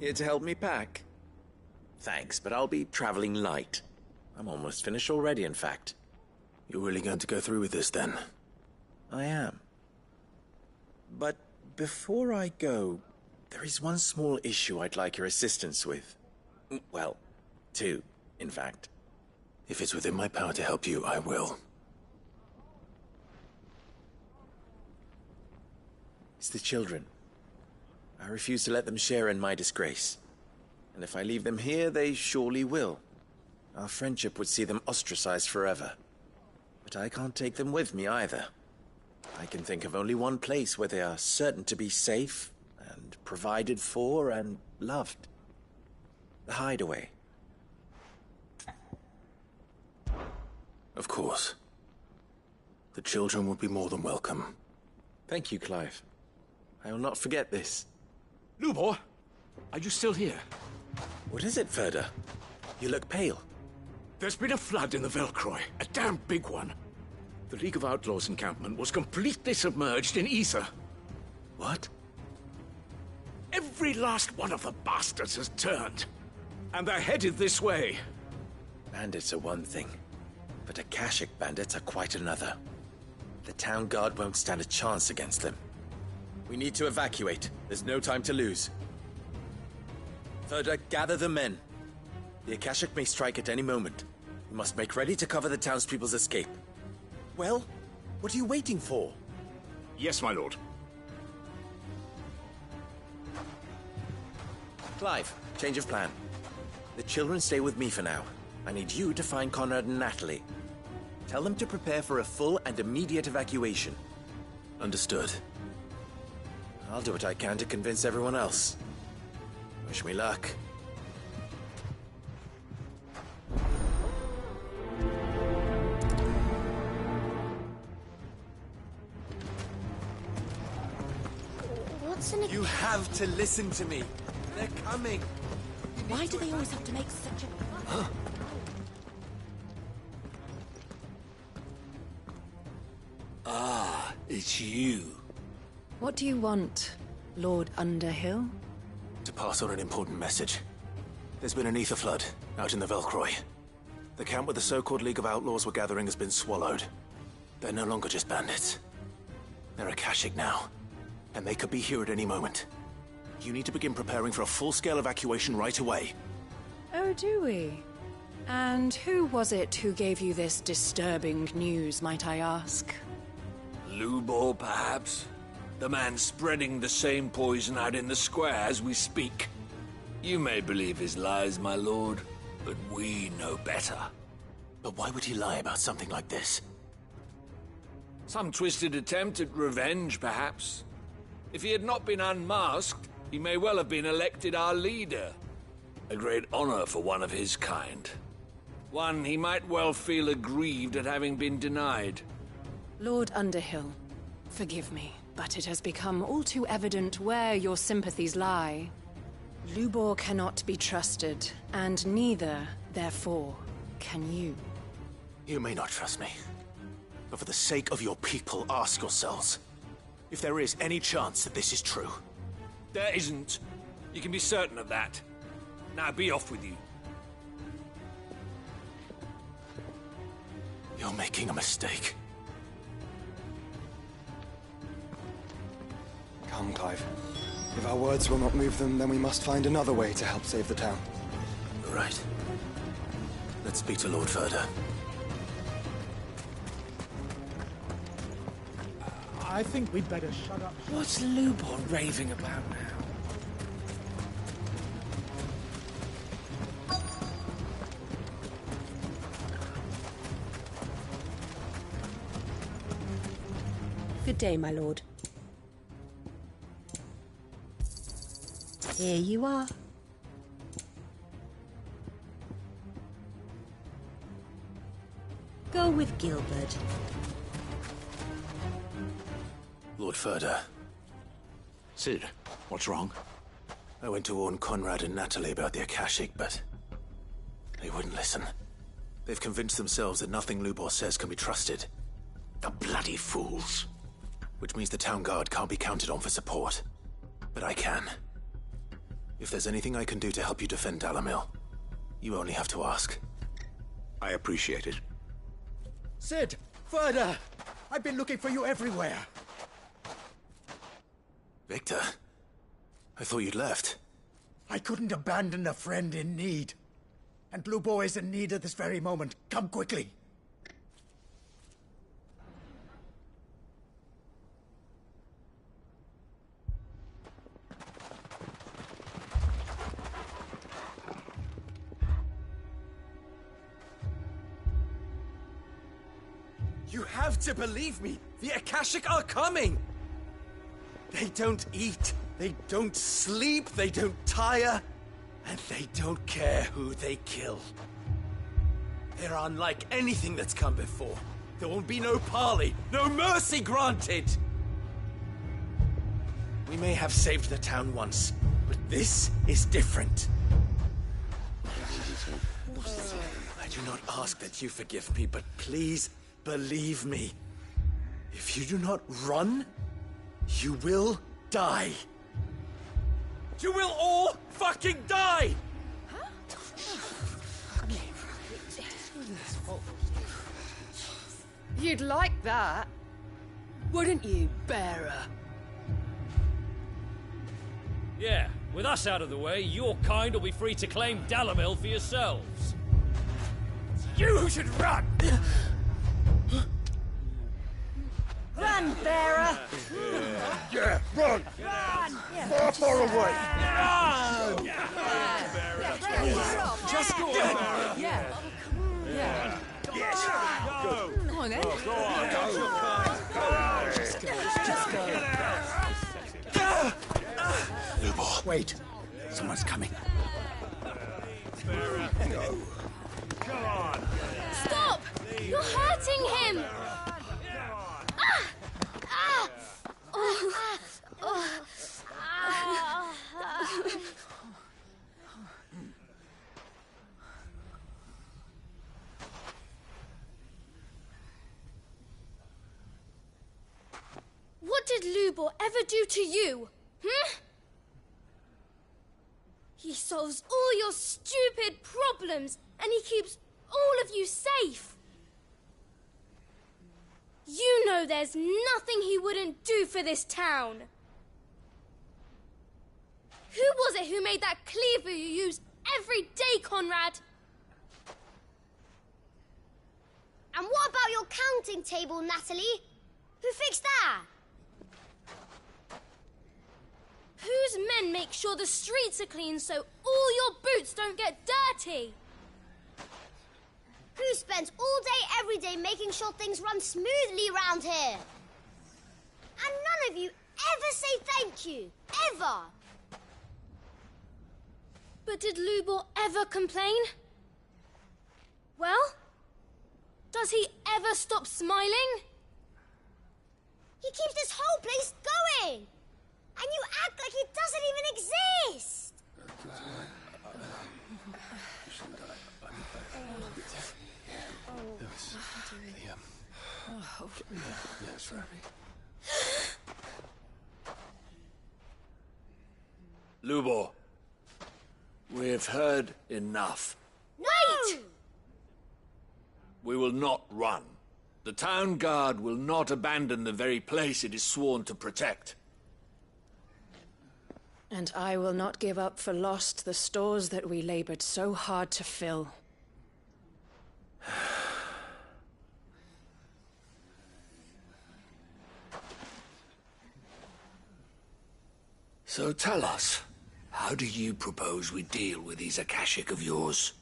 Here to help me pack? Thanks, but I'll be traveling light. I'm almost finished already, in fact. You're really going to go through with this, then? I am. But before I go, there is one small issue I'd like your assistance with. Well, two, in fact. If it's within my power to help you, I will. It's the children. I refuse to let them share in my disgrace. And if I leave them here, they surely will. Our friendship would see them ostracized forever. But I can't take them with me either. I can think of only one place where they are certain to be safe and provided for and loved. The Hideaway. Of course. The children would be more than welcome. Thank you, Clive. I will not forget this. Lubor, are you still here? What is it, Ferda? You look pale. There's been a flood in the Velcroy, a damn big one. The League of Outlaws encampment was completely submerged in ether. What? Every last one of the bastards has turned. And they're headed this way. Bandits are one thing, but Akashic bandits are quite another. The town guard won't stand a chance against them. We need to evacuate. There's no time to lose. Ferda, gather the men. The Akashic may strike at any moment. We must make ready to cover the townspeople's escape. Well, what are you waiting for? Yes, my lord. Clive, change of plan. The children stay with me for now. I need you to find Conrad and Natalie. Tell them to prepare for a full and immediate evacuation. Understood. I'll do what I can to convince everyone else. Wish me luck. You have to listen to me. They're coming. Why do they always have to make such a... Ah, it's you. What do you want, Lord Underhill? To pass on an important message. There's been an ether flood out in the Velcroy. The camp where the so-called League of Outlaws were gathering has been swallowed. They're no longer just bandits. They're Akashic now, and they could be here at any moment. You need to begin preparing for a full-scale evacuation right away. Oh, do we? And who was it who gave you this disturbing news, might I ask? Lubor, perhaps? The man spreading the same poison out in the square as we speak. You may believe his lies, my lord, but we know better. But why would he lie about something like this? Some twisted attempt at revenge, perhaps. If he had not been unmasked, he may well have been elected our leader. A great honor for one of his kind. One he might well feel aggrieved at having been denied. Lord Underhill, forgive me, but it has become all too evident where your sympathies lie. Lubor cannot be trusted, and neither, therefore, can you. You may not trust me, but for the sake of your people, ask yourselves if there is any chance that this is true. There isn't. You can be certain of that. Now be off with you. You're making a mistake. Come, Clive. If our words will not move them, then we must find another way to help save the town. Right. Let's speak to Lord Ferda. I think we'd better shut up. What's Lubor raving about now? Good day, my lord. Here you are. Go with Gilbert. Lord Ferda. Sid, what's wrong? I went to warn Conrad and Natalie about the Akashic, but they wouldn't listen. They've convinced themselves that nothing Lubor says can be trusted. The bloody fools. Which means the town guard can't be counted on for support. But I can. If there's anything I can do to help you defend Dalamil, you only have to ask. I appreciate it. Sid! Further! I've been looking for you everywhere. Victor? I thought you'd left. I couldn't abandon a friend in need. And Blue Boar is in need at this very moment. Come quickly. You have to believe me! The Akashic are coming! They don't eat, they don't sleep, they don't tire, and they don't care who they kill. They're unlike anything that's come before. There won't be no parley, no mercy granted! We may have saved the town once, but this is different. I do not ask that you forgive me, but please believe me. If you do not run, you will die. You will all fucking die! You'd like that, wouldn't you, bearer? Yeah, with us out of the way, your kind will be free to claim Dalamil for yourselves. You should run! Run, bearer! Yeah, run! Far, far away! Just go on. Yeah. Yes! Go! Come on, then. Lubor. Wait. Someone's coming. Stop! You're hurting him! What did Lubor ever do to you? He solves all your stupid problems, and he keeps all of you safe. You know there's nothing he wouldn't do for this town. Who was it who made that cleaver you use every day, Conrad? And what about your counting table, Natalie? Who fixed that? Whose men make sure the streets are clean so all your boots don't get dirty? Who spends all day, every day making sure things run smoothly around here? And none of you ever say thank you. Ever. But did Lubor ever complain? Well, does he ever stop smiling? He keeps this whole place going. And you act like it doesn't even exist. Lubor, we've heard enough. Wait! We will not run. The town guard will not abandon the very place it is sworn to protect. And I will not give up for lost the stores that we labored so hard to fill. So tell us, how do you propose we deal with these Akashic of yours?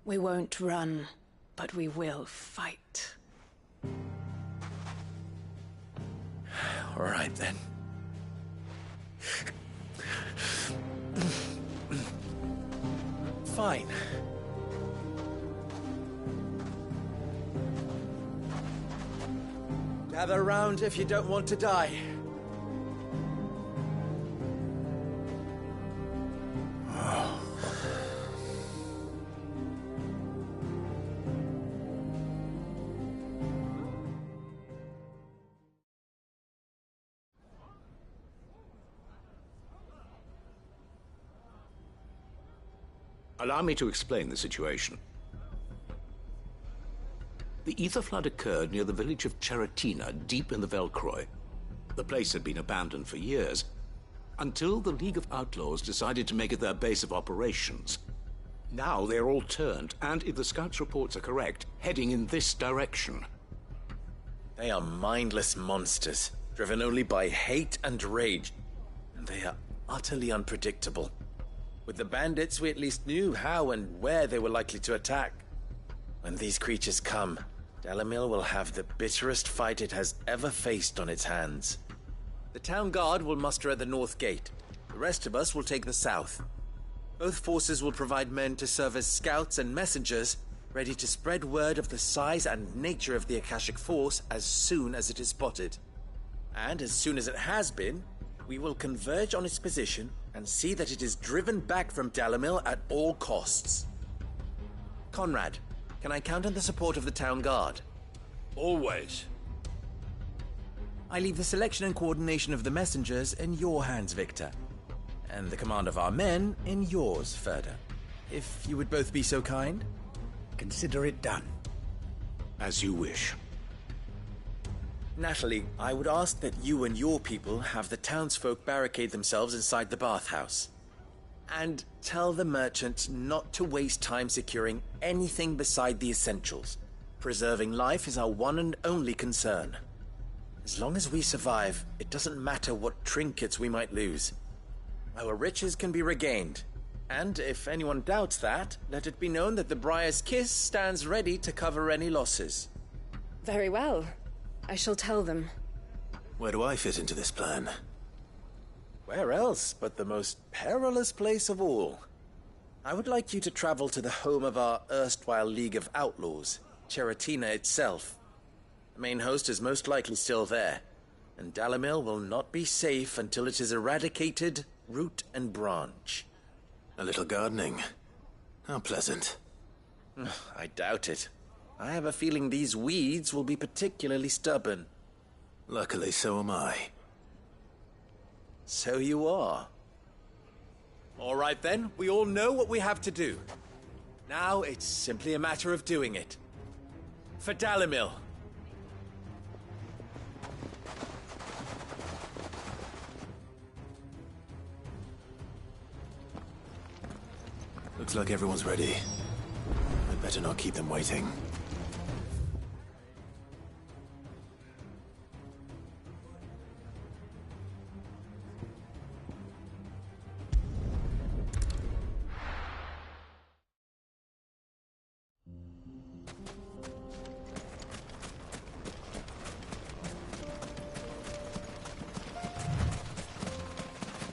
We won't run, but we will fight. All right, then. Fine. Gather round if you don't want to die. Allow me to explain the situation. The ether flood occurred near the village of Cheratina, deep in the Velcroy. The place had been abandoned for years, until the League of Outlaws decided to make it their base of operations. Now they're all turned, and if the scouts' reports are correct, heading in this direction. They are mindless monsters, driven only by hate and rage, and they are utterly unpredictable. With the bandits, we at least knew how and where they were likely to attack. When these creatures come, Dalamil will have the bitterest fight it has ever faced on its hands. The town guard will muster at the north gate. The rest of us will take the south. Both forces will provide men to serve as scouts and messengers, ready to spread word of the size and nature of the Akashic Force as soon as it is spotted. And as soon as it has been, we will converge on its position and see that it is driven back from Dalamil at all costs. Conrad, can I count on the support of the town guard? Always. I leave the selection and coordination of the messengers in your hands, Victor. And the command of our men in yours, Ferda. If you would both be so kind. Consider it done. As you wish. Natalie, I would ask that you and your people have the townsfolk barricade themselves inside the bathhouse. And tell the merchant not to waste time securing anything beside the essentials. Preserving life is our one and only concern. As long as we survive, it doesn't matter what trinkets we might lose. Our riches can be regained. And if anyone doubts that, let it be known that the Briar's Kiss stands ready to cover any losses. Very well. I shall tell them. Where do I fit into this plan? Where else but the most perilous place of all? I would like you to travel to the home of our erstwhile League of Outlaws, Cheratina itself. The main host is most likely still there, and Dalamil will not be safe until it is eradicated, root and branch. A little gardening. How pleasant. I doubt it. I have a feeling these weeds will be particularly stubborn. Luckily, so am I. So you are. All right then, we all know what we have to do. Now it's simply a matter of doing it. For Dalamil. Looks like everyone's ready. I'd better not keep them waiting.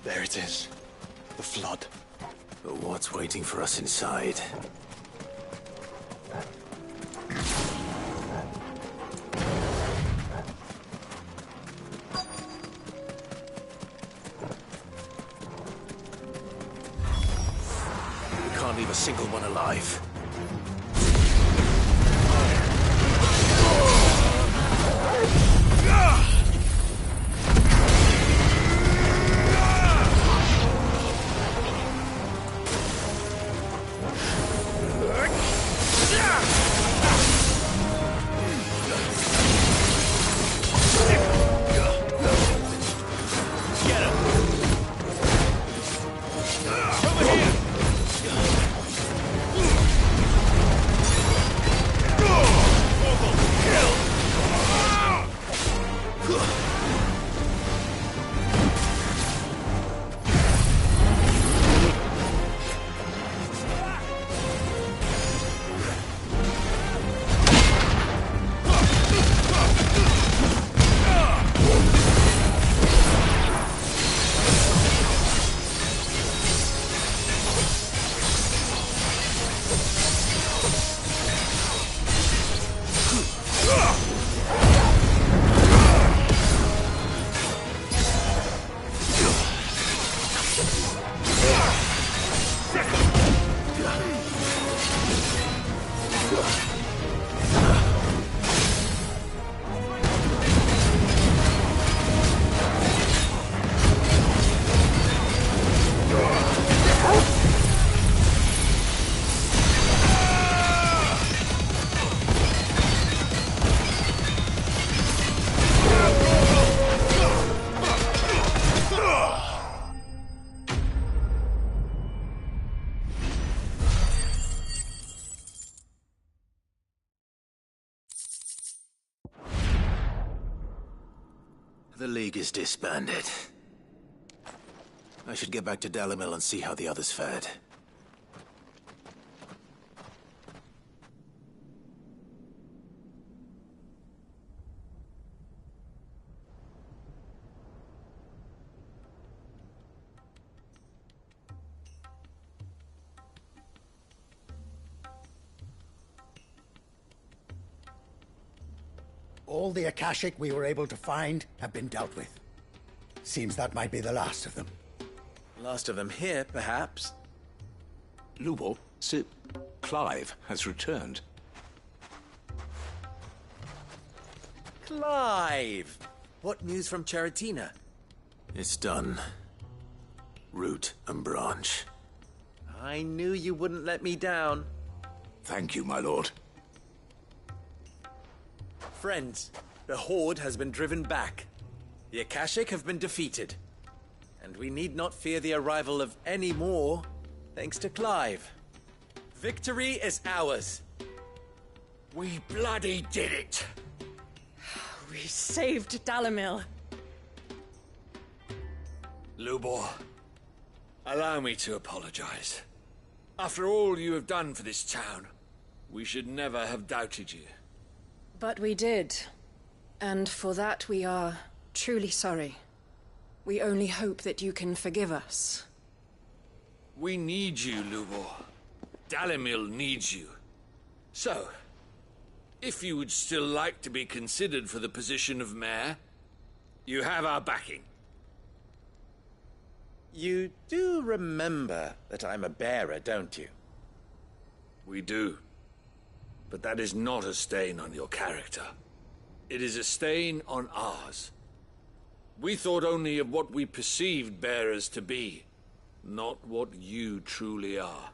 There it is. The flood. But what's waiting for us inside? We can't leave a single one alive. League is disbanded. I should get back to Dalimil and see how the others fared. All the Akashic we were able to find have been dealt with. Seems that might be the last of them. Last of them here, perhaps. Lubor, Sir Clive has returned. Clive! What news from Charatina? It's done. Root and branch. I knew you wouldn't let me down. Thank you, my lord. Friends, the Horde has been driven back. The Akashic have been defeated. And we need not fear the arrival of any more, thanks to Clive. Victory is ours. We bloody did it! We saved Dalimil. Lubor, allow me to apologize. After all you have done for this town, we should never have doubted you. But we did. And for that we are truly sorry. We only hope that you can forgive us. We need you, Lubor. Dalimil needs you. So, if you would still like to be considered for the position of mayor, you have our backing. You do remember that I'm a bearer, don't you? We do. But that is not a stain on your character. It is a stain on ours. We thought only of what we perceived bearers to be, not what you truly are.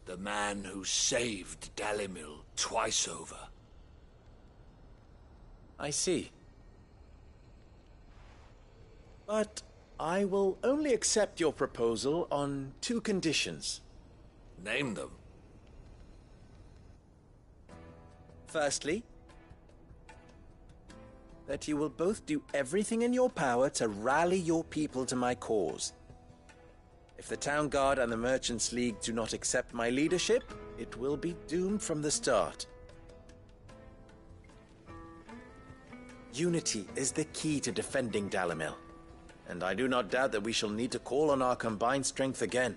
The man who saved Dalimil twice over. I see. But I will only accept your proposal on 2 conditions. Name them. Firstly, that you will both do everything in your power to rally your people to my cause. If the Town Guard and the Merchants League do not accept my leadership, it will be doomed from the start. Unity is the key to defending Dalimil, and I do not doubt that we shall need to call on our combined strength again.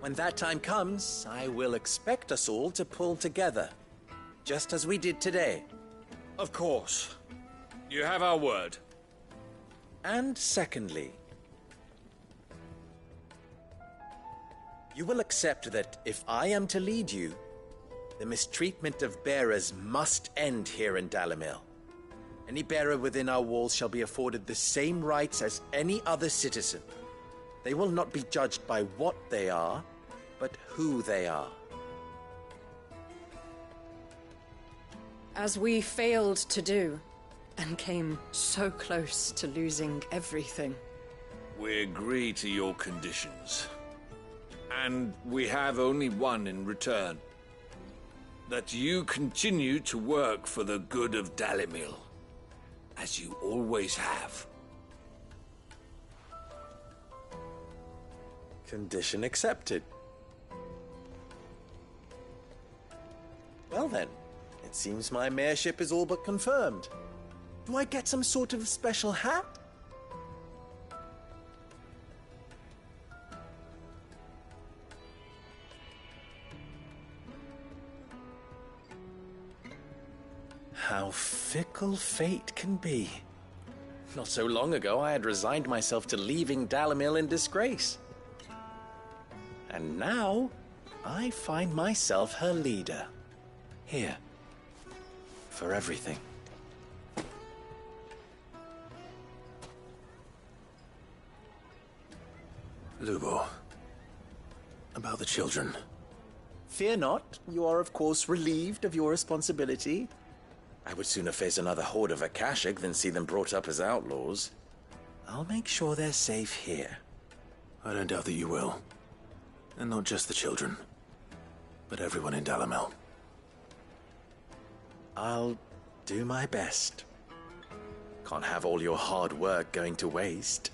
When that time comes, I will expect us all to pull together, just as we did today. Of course. You have our word. And secondly, you will accept that if I am to lead you, the mistreatment of bearers must end here in Dalimil. Any bearer within our walls shall be afforded the same rights as any other citizen. They will not be judged by what they are, but who they are. As we failed to do, and came so close to losing everything. We agree to your conditions. And we have only one in return. That you continue to work for the good of Dalimil, as you always have. Condition accepted. Well then, it seems my mayorship is all but confirmed. Do I get some sort of special hat? How fickle fate can be. Not so long ago, I had resigned myself to leaving Dalimil in disgrace. And now, I find myself her leader. Here. For everything. Lubor, about the children. Fear not. You are, of course, relieved of your responsibility. I would sooner face another horde of Akashic than see them brought up as outlaws. I'll make sure they're safe here. I don't doubt that you will. And not just the children, but everyone in Dalimil. I'll do my best. Can't have all your hard work going to waste.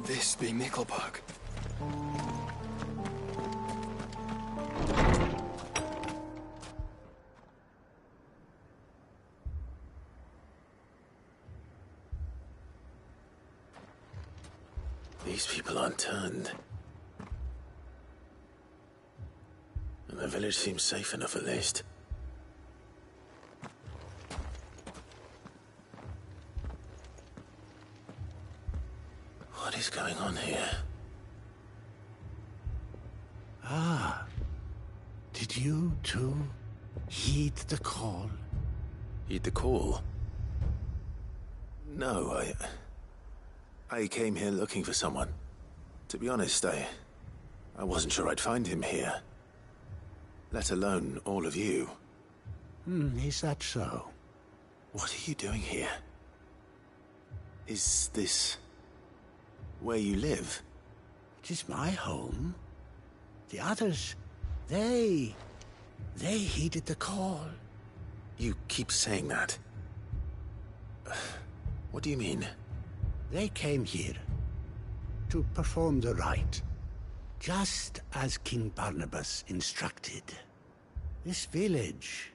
This be Mikkelberg. These people aren't turned. And the village seems safe enough at least. What is going on here? Ah. Did you too heed the call? Heed the call? No, I came here looking for someone. To be honest, I wasn't sure I'd find him here. Let alone all of you. Is that so? What are you doing here? Is this where you live? It is my home. The others, they heeded the call. You keep saying that. What do you mean? They came here to perform the rite, just as King Barnabas instructed. This village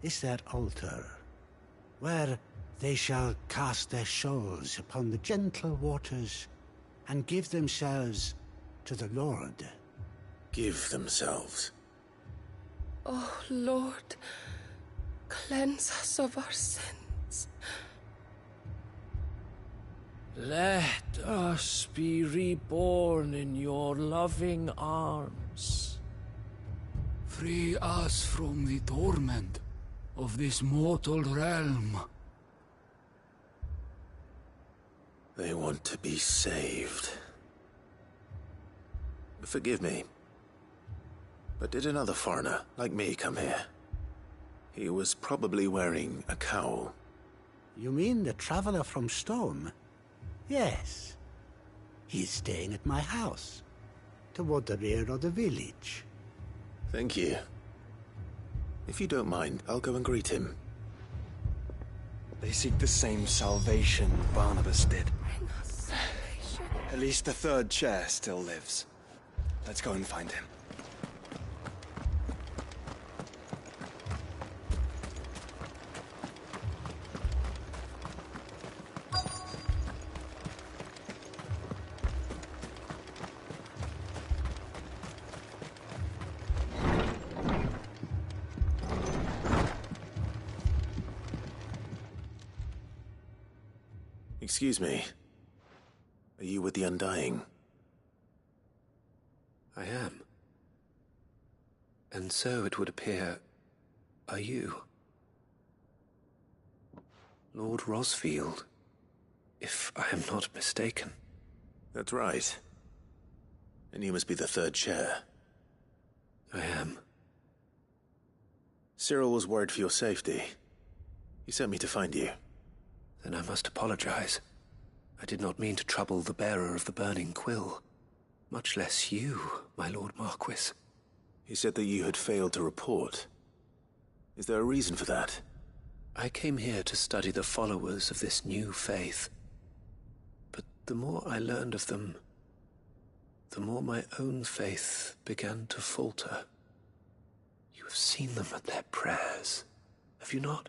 is their altar, where they shall cast their souls upon the gentle waters and give themselves to the Lord. Give themselves? Oh, Lord, cleanse us of our sins. Let us be reborn in your loving arms. Free us from the torment of this mortal realm. They want to be saved. Forgive me, but did another foreigner like me come here? He was probably wearing a cowl. You mean the traveler from Storm? Yes. He's staying at my house, toward the rear of the village. Thank you. If you don't mind, I'll go and greet him. They seek the same salvation Barnabas did. Bring us salvation. At least the third chair still lives. Let's go and find him. Excuse me. Are you with the Undying? I am. And so it would appear, are you? Lord Rosfield, if I am not mistaken. That's right. And you must be the third chair. I am. Cyril was worried for your safety. He sent me to find you. Then I must apologize. I did not mean to trouble the bearer of the burning quill. Much less you, my Lord Marquis. He said that you had failed to report. Is there a reason for that? I came here to study the followers of this new faith. But the more I learned of them, the more my own faith began to falter. You have seen them at their prayers, have you not?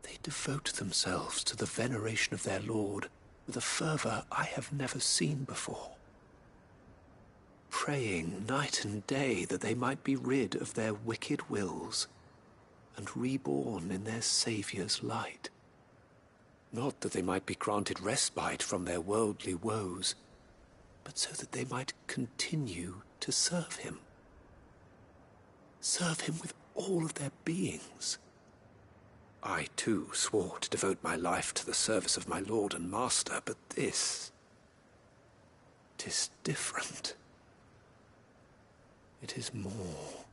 They devote themselves to the veneration of their Lord with a fervor I have never seen before. Praying night and day that they might be rid of their wicked wills and reborn in their Saviour's light. Not that they might be granted respite from their worldly woes, but so that they might continue to serve him. Serve him with all of their beings. I, too, swore to devote my life to the service of my Lord and Master, but this... 'tis different. It is more.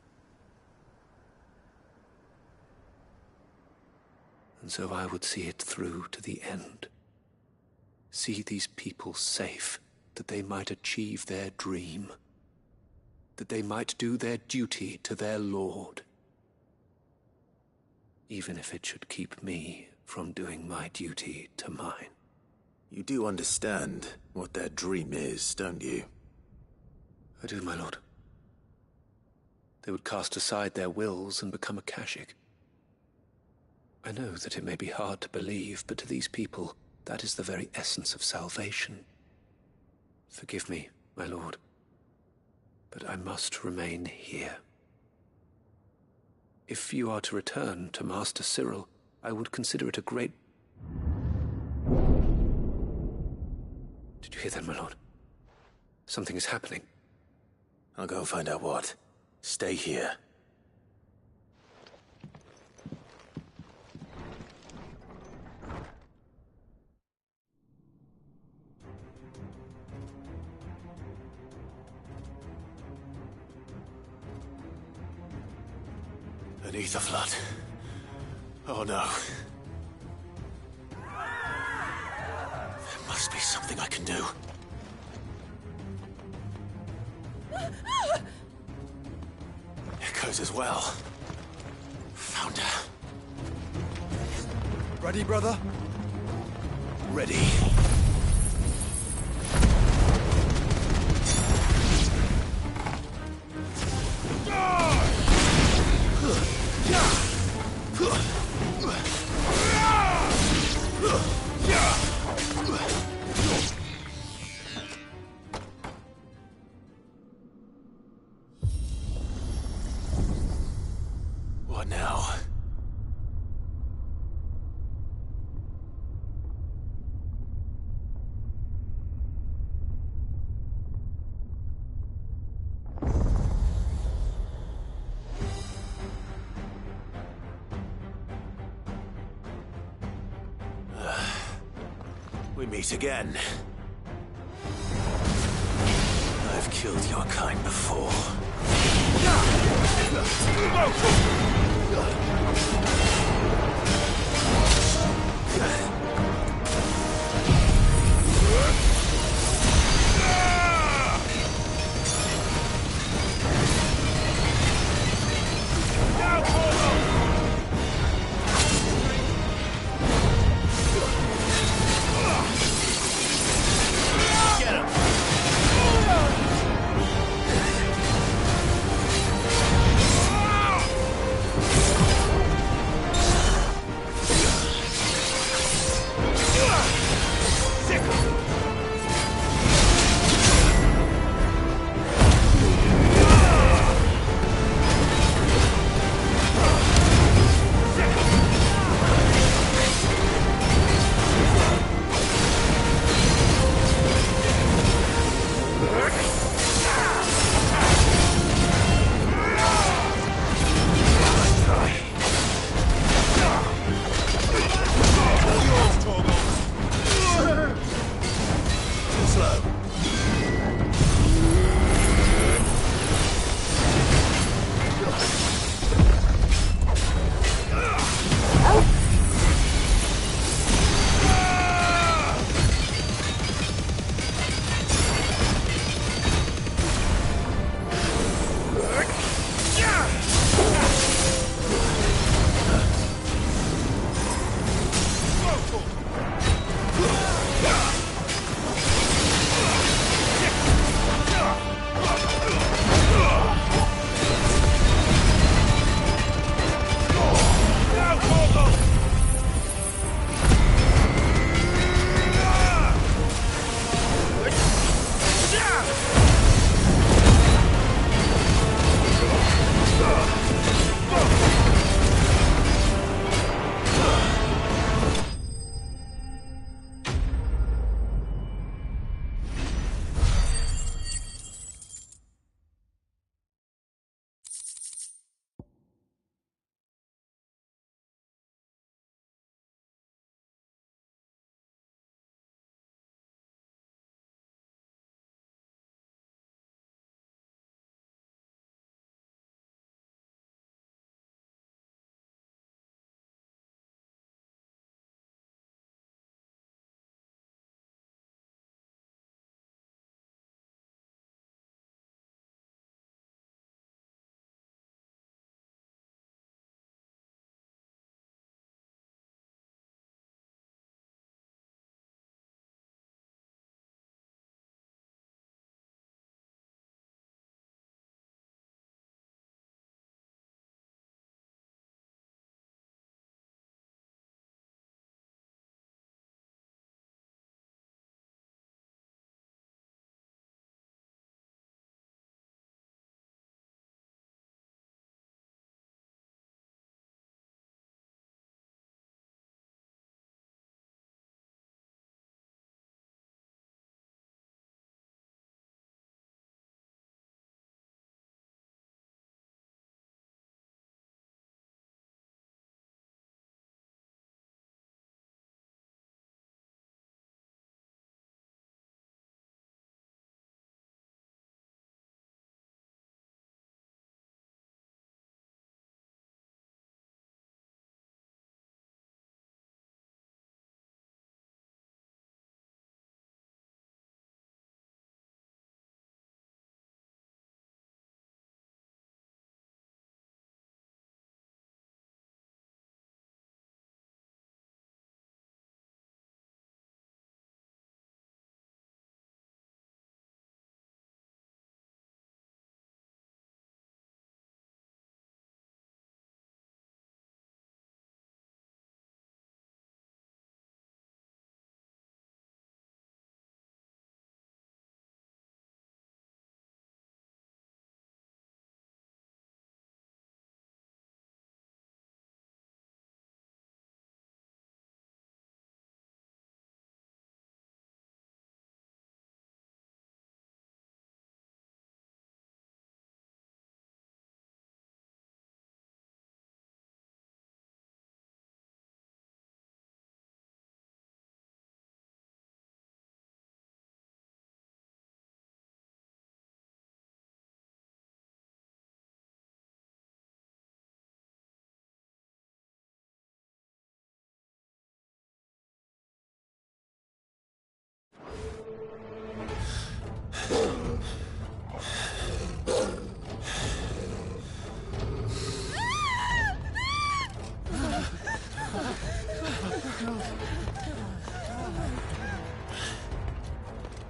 And so I would see it through to the end. See these people safe, that they might achieve their dream. That they might do their duty to their Lord. Even if it should keep me from doing my duty to mine. You do understand what their dream is, don't you? I do, my lord. They would cast aside their wills and become Akashic. I know that it may be hard to believe, but to these people, that is the very essence of salvation. Forgive me, my lord, but I must remain here. If you are to return to Master Cyril, I would consider it a great... Did you hear that, my lord? Something is happening. I'll go and find out what. Stay here. An ether flood. Oh no. There must be something I can do. Echoes as well. Found her. Ready, brother? Ready. What now? We meet again. I've killed your kind before.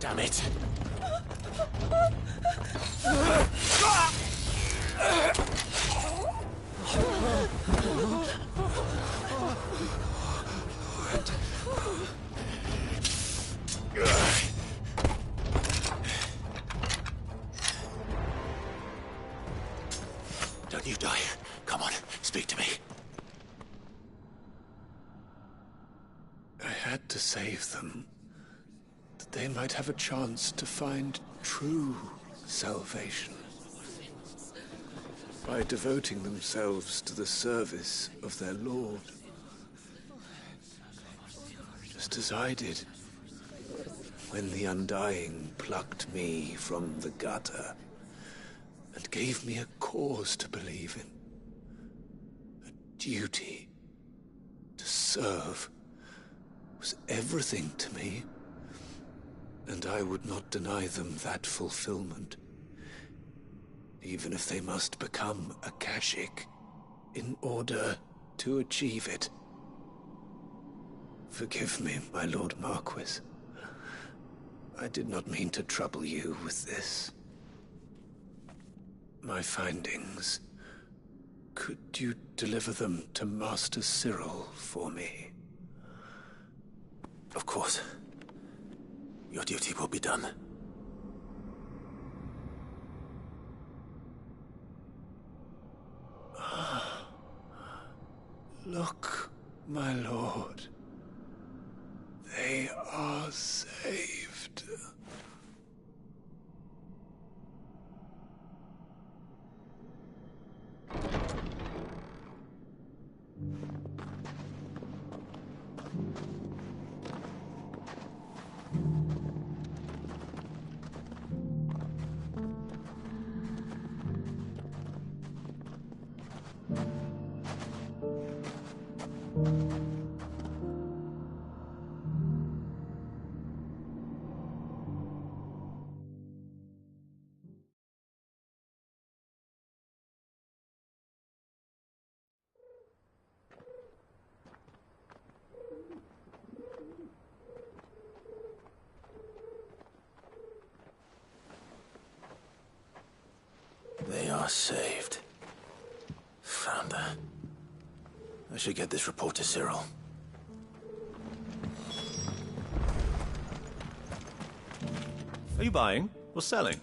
Damn it! Don't you die. Come on, speak to me. I had to save them, that they might have a chance to find true salvation. By devoting themselves to the service of their Lord. Just as I did, when the Undying plucked me from the gutter and gave me a cause to believe in. A duty to serve was everything to me, and I would not deny them that fulfillment, even if they must become a Kashik in order to achieve it. Forgive me, my Lord Marquis. I did not mean to trouble you with this. My findings. Could you deliver them to Master Cyril for me? Of course. Your duty will be done. Look, my lord. They are saved. They are saved. Founder. I should get this report to Cyril. Are you buying or selling?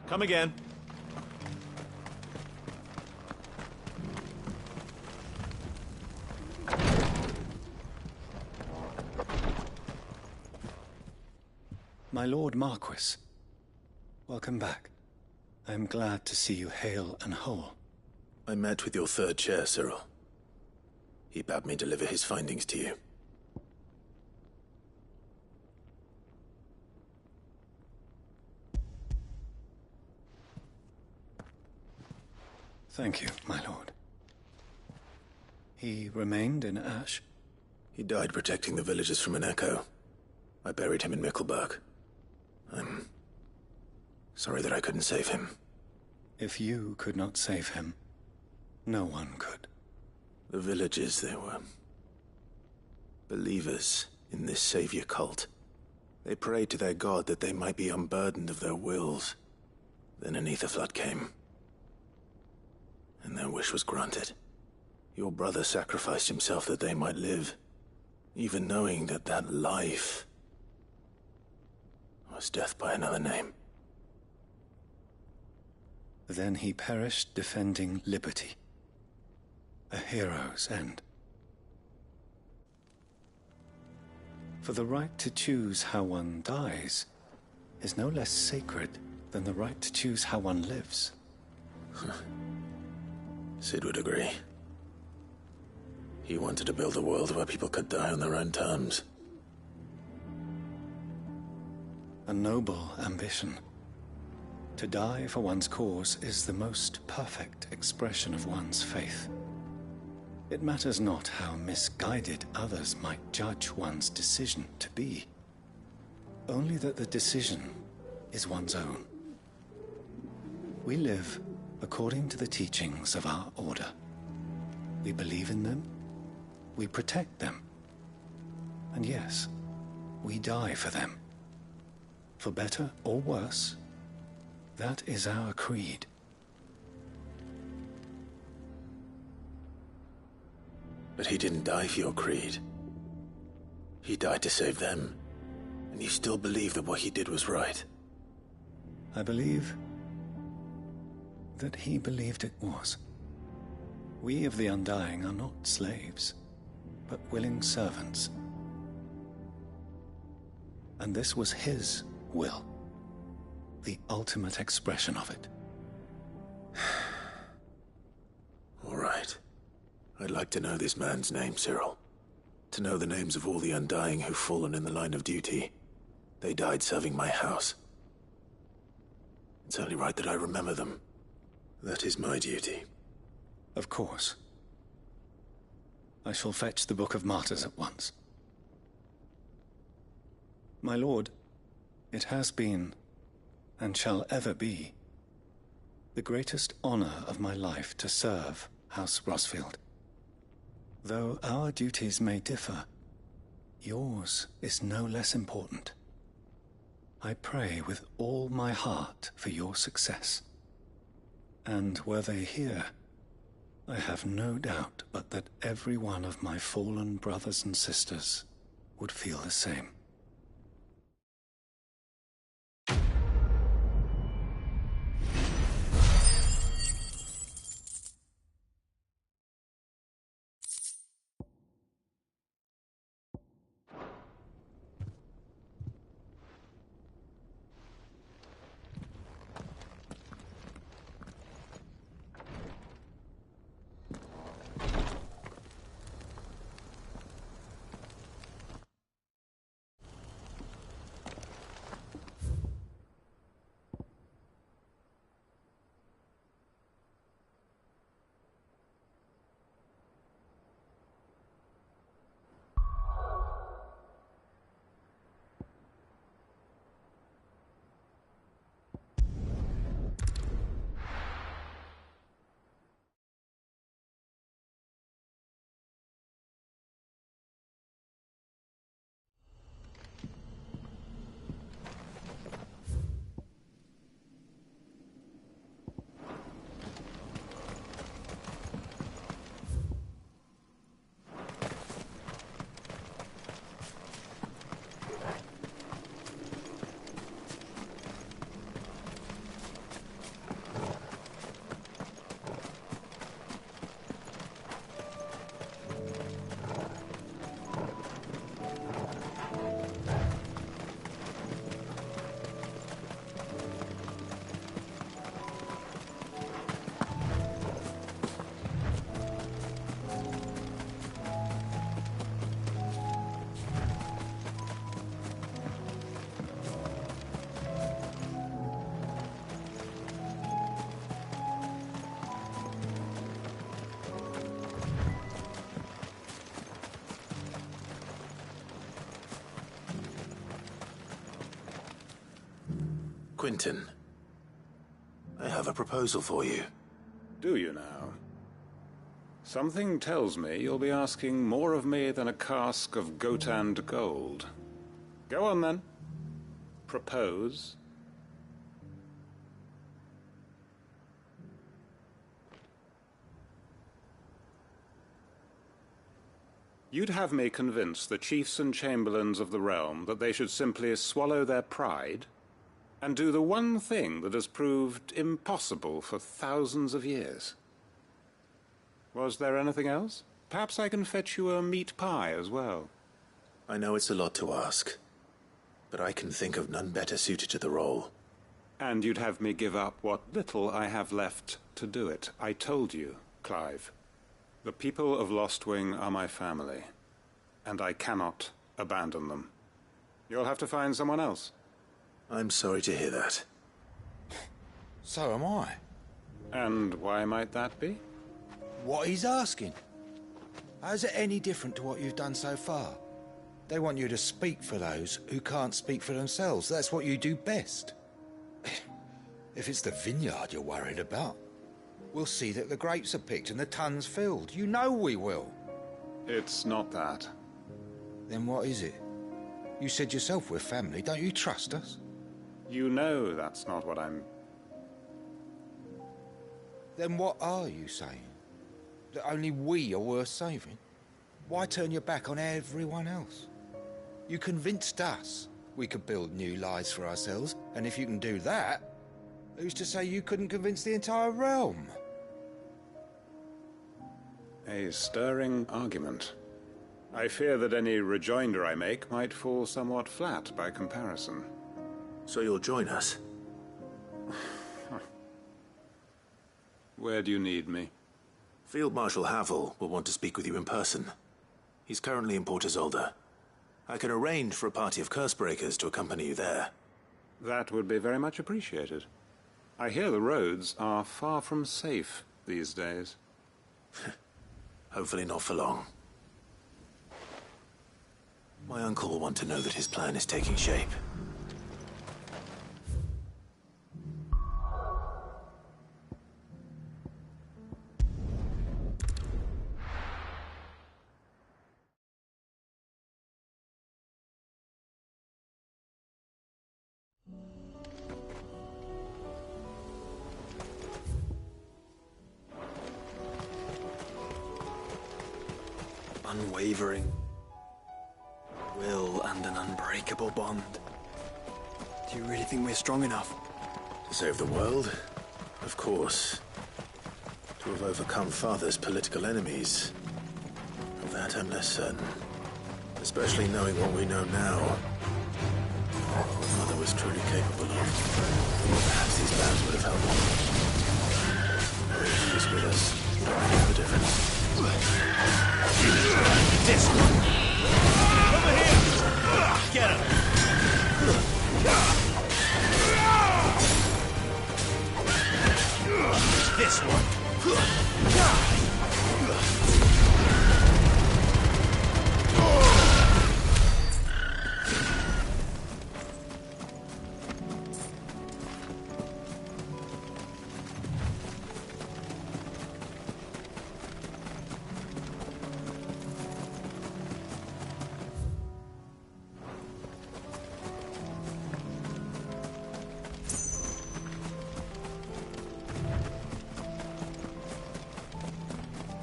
Come again. My Lord Marquis, welcome back. I am glad to see you hale and whole. I met with your third chair, Cyril. He bade me deliver his findings to you. Thank you, my lord. He remained in Ash? He died protecting the villagers from an echo. I buried him in Mickelberg. I'm sorry that I couldn't save him. If you could not save him, no one could. The villagers, they were believers in this savior cult. They prayed to their god that they might be unburdened of their wills. Then an ether flood came, and their wish was granted. Your brother sacrificed himself that they might live, even knowing that that life was death by another name. Then he perished defending liberty. A hero's end. For the right to choose how one dies is no less sacred than the right to choose how one lives. Sid would agree. He wanted to build a world where people could die on their own terms. A noble ambition. To die for one's cause is the most perfect expression of one's faith. It matters not how misguided others might judge one's decision to be. Only that the decision is one's own. We live according to the teachings of our order. We believe in them, we protect them, And yes, we die for them. For better or worse, that is our creed. But he didn't die for your creed. He died to save them. And you still believe that what he did was right? I believe that he believed it was. We of the Undying are not slaves, but willing servants. And this was his will, the ultimate expression of it. All right. I'd like to know this man's name, Cyril. To know the names of all the Undying who've fallen in the line of duty. They died serving my house. It's only right that I remember them. That is my duty. Of course. I shall fetch the Book of Martyrs at once. My lord, it has been, and shall ever be, the greatest honor of my life to serve House Rosfield. Though our duties may differ, yours is no less important. I pray with all my heart for your success. And were they here, I have no doubt but that every one of my fallen brothers and sisters would feel the same. Quentin, I have a proposal for you. Do you now? Something tells me you'll be asking more of me than a cask of Gotand gold. Go on then. Propose. You'd have me convince the chiefs and chamberlains of the realm that they should simply swallow their pride and do the one thing that has proved impossible for thousands of years. Was there anything else? Perhaps I can fetch you a meat pie as well. I know it's a lot to ask, but I can think of none better suited to the role. And you'd have me give up what little I have left to do it. I told you, Clive. The people of Lostwing are my family, and I cannot abandon them. You'll have to find someone else. I'm sorry to hear that. So am I. And why might that be? What he's asking. How's it any different to what you've done so far? They want you to speak for those who can't speak for themselves. That's what you do best. If it's the vineyard you're worried about, we'll see that the grapes are picked and the tons filled. You know we will. It's not that. Then what is it? You said yourself we're family. Don't you trust us? You know that's not what I'm... Then what are you saying? That only we are worth saving? Why turn your back on everyone else? You convinced us we could build new lives for ourselves, and if you can do that, who's to say you couldn't convince the entire realm? A stirring argument. I fear that any rejoinder I make might fall somewhat flat by comparison. So you'll join us? Where do you need me? Field Marshal Havel will want to speak with you in person. He's currently in Port Isolde. I can arrange for a party of Cursebreakers to accompany you there. That would be very much appreciated. I hear the roads are far from safe these days. Hopefully not for long. My uncle will want to know that his plan is taking shape. Unwavering will and an unbreakable bond. Do you really think we're strong enough? To save the world? Of course. To have overcome Father's political enemies? Of that I'm less certain. Especially knowing what we know now. What Mother was truly capable of. Perhaps these plans would have helped. Knowing she was with us would have made all the difference. This one! Over here! Get him! This one!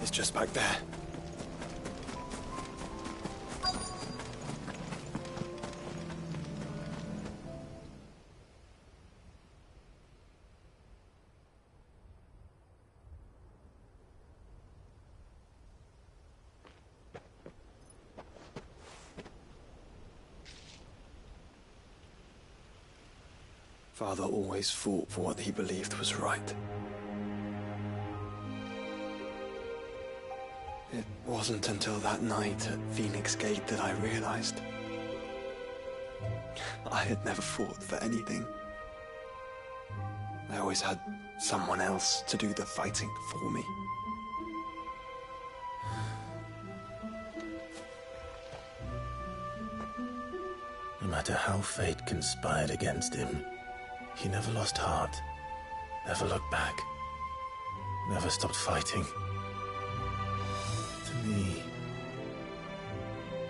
It's just back there. Father always fought for what he believed was right. It wasn't until that night at Phoenix Gate that I realized I had never fought for anything. I always had someone else to do the fighting for me. No matter how fate conspired against him, he never lost heart, never looked back, never stopped fighting. To me,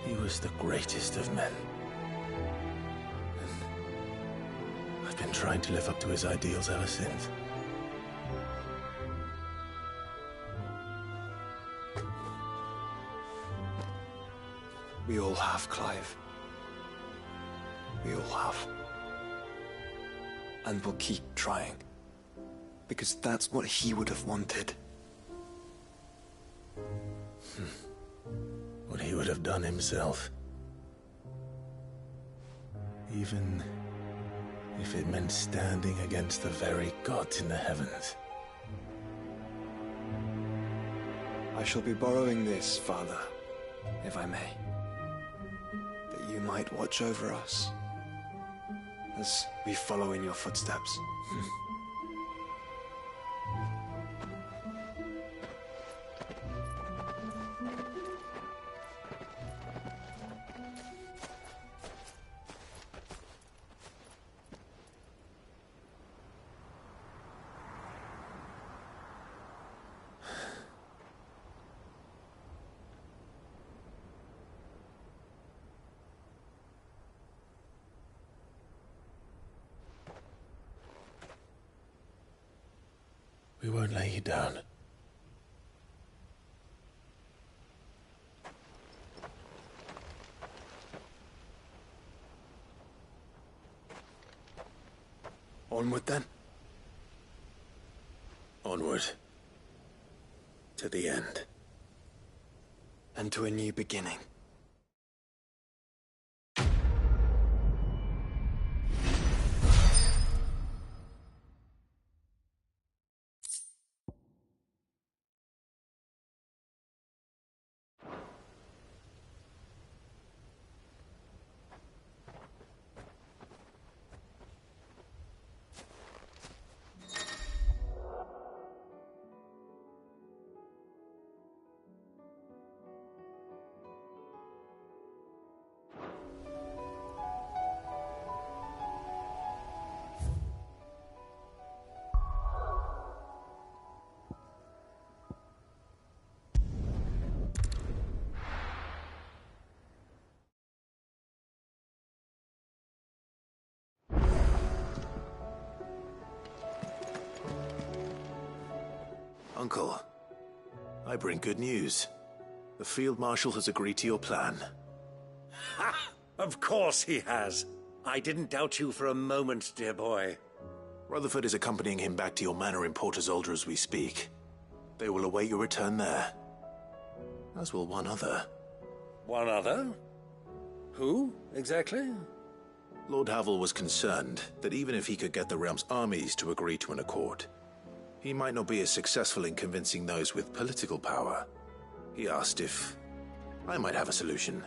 he was the greatest of men. And I've been trying to live up to his ideals ever since. We all have, Clive. We all have. And we'll keep trying. Because that's what he would have wanted. What he would have done himself. Even if it meant standing against the very gods in the heavens. I shall be borrowing this, Father, if I may. That you might watch over us as we follow in your footsteps. We won't lay you down. Onward, then. Onward. To the end. And to a new beginning. Uncle, I bring good news. The Field Marshal has agreed to your plan. Ha! Of course he has. I didn't doubt you for a moment, dear boy. Rutherford is accompanying him back to your manor in Port Isolde as we speak. They will await your return there. As will one other. One other? Who, exactly? Lord Havel was concerned that even if he could get the realm's armies to agree to an accord, he might not be as successful in convincing those with political power. He asked if I might have a solution,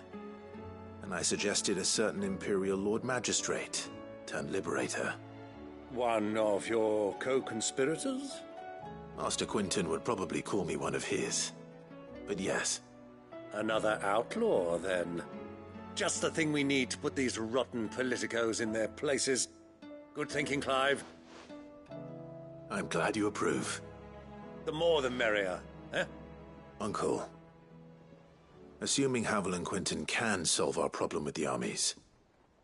and I suggested a certain Imperial Lord Magistrate turned Liberator. One of your co-conspirators? Master Quinton would probably call me one of his, but yes. Another outlaw, then. Just the thing we need to put these rotten politicos in their places. Good thinking, Clive. I'm glad you approve. The more the merrier, eh? Uncle, assuming Havel and Quinton can solve our problem with the armies,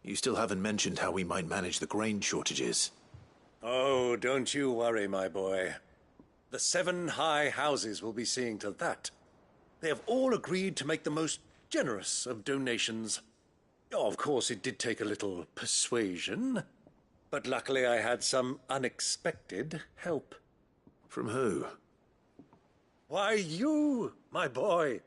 you still haven't mentioned how we might manage the grain shortages. Oh, don't you worry, my boy. The 7 high houses will be seeing to that. They have all agreed to make the most generous of donations. Oh, of course, it did take a little persuasion. But luckily I had some unexpected help. From who? Why, you, my boy.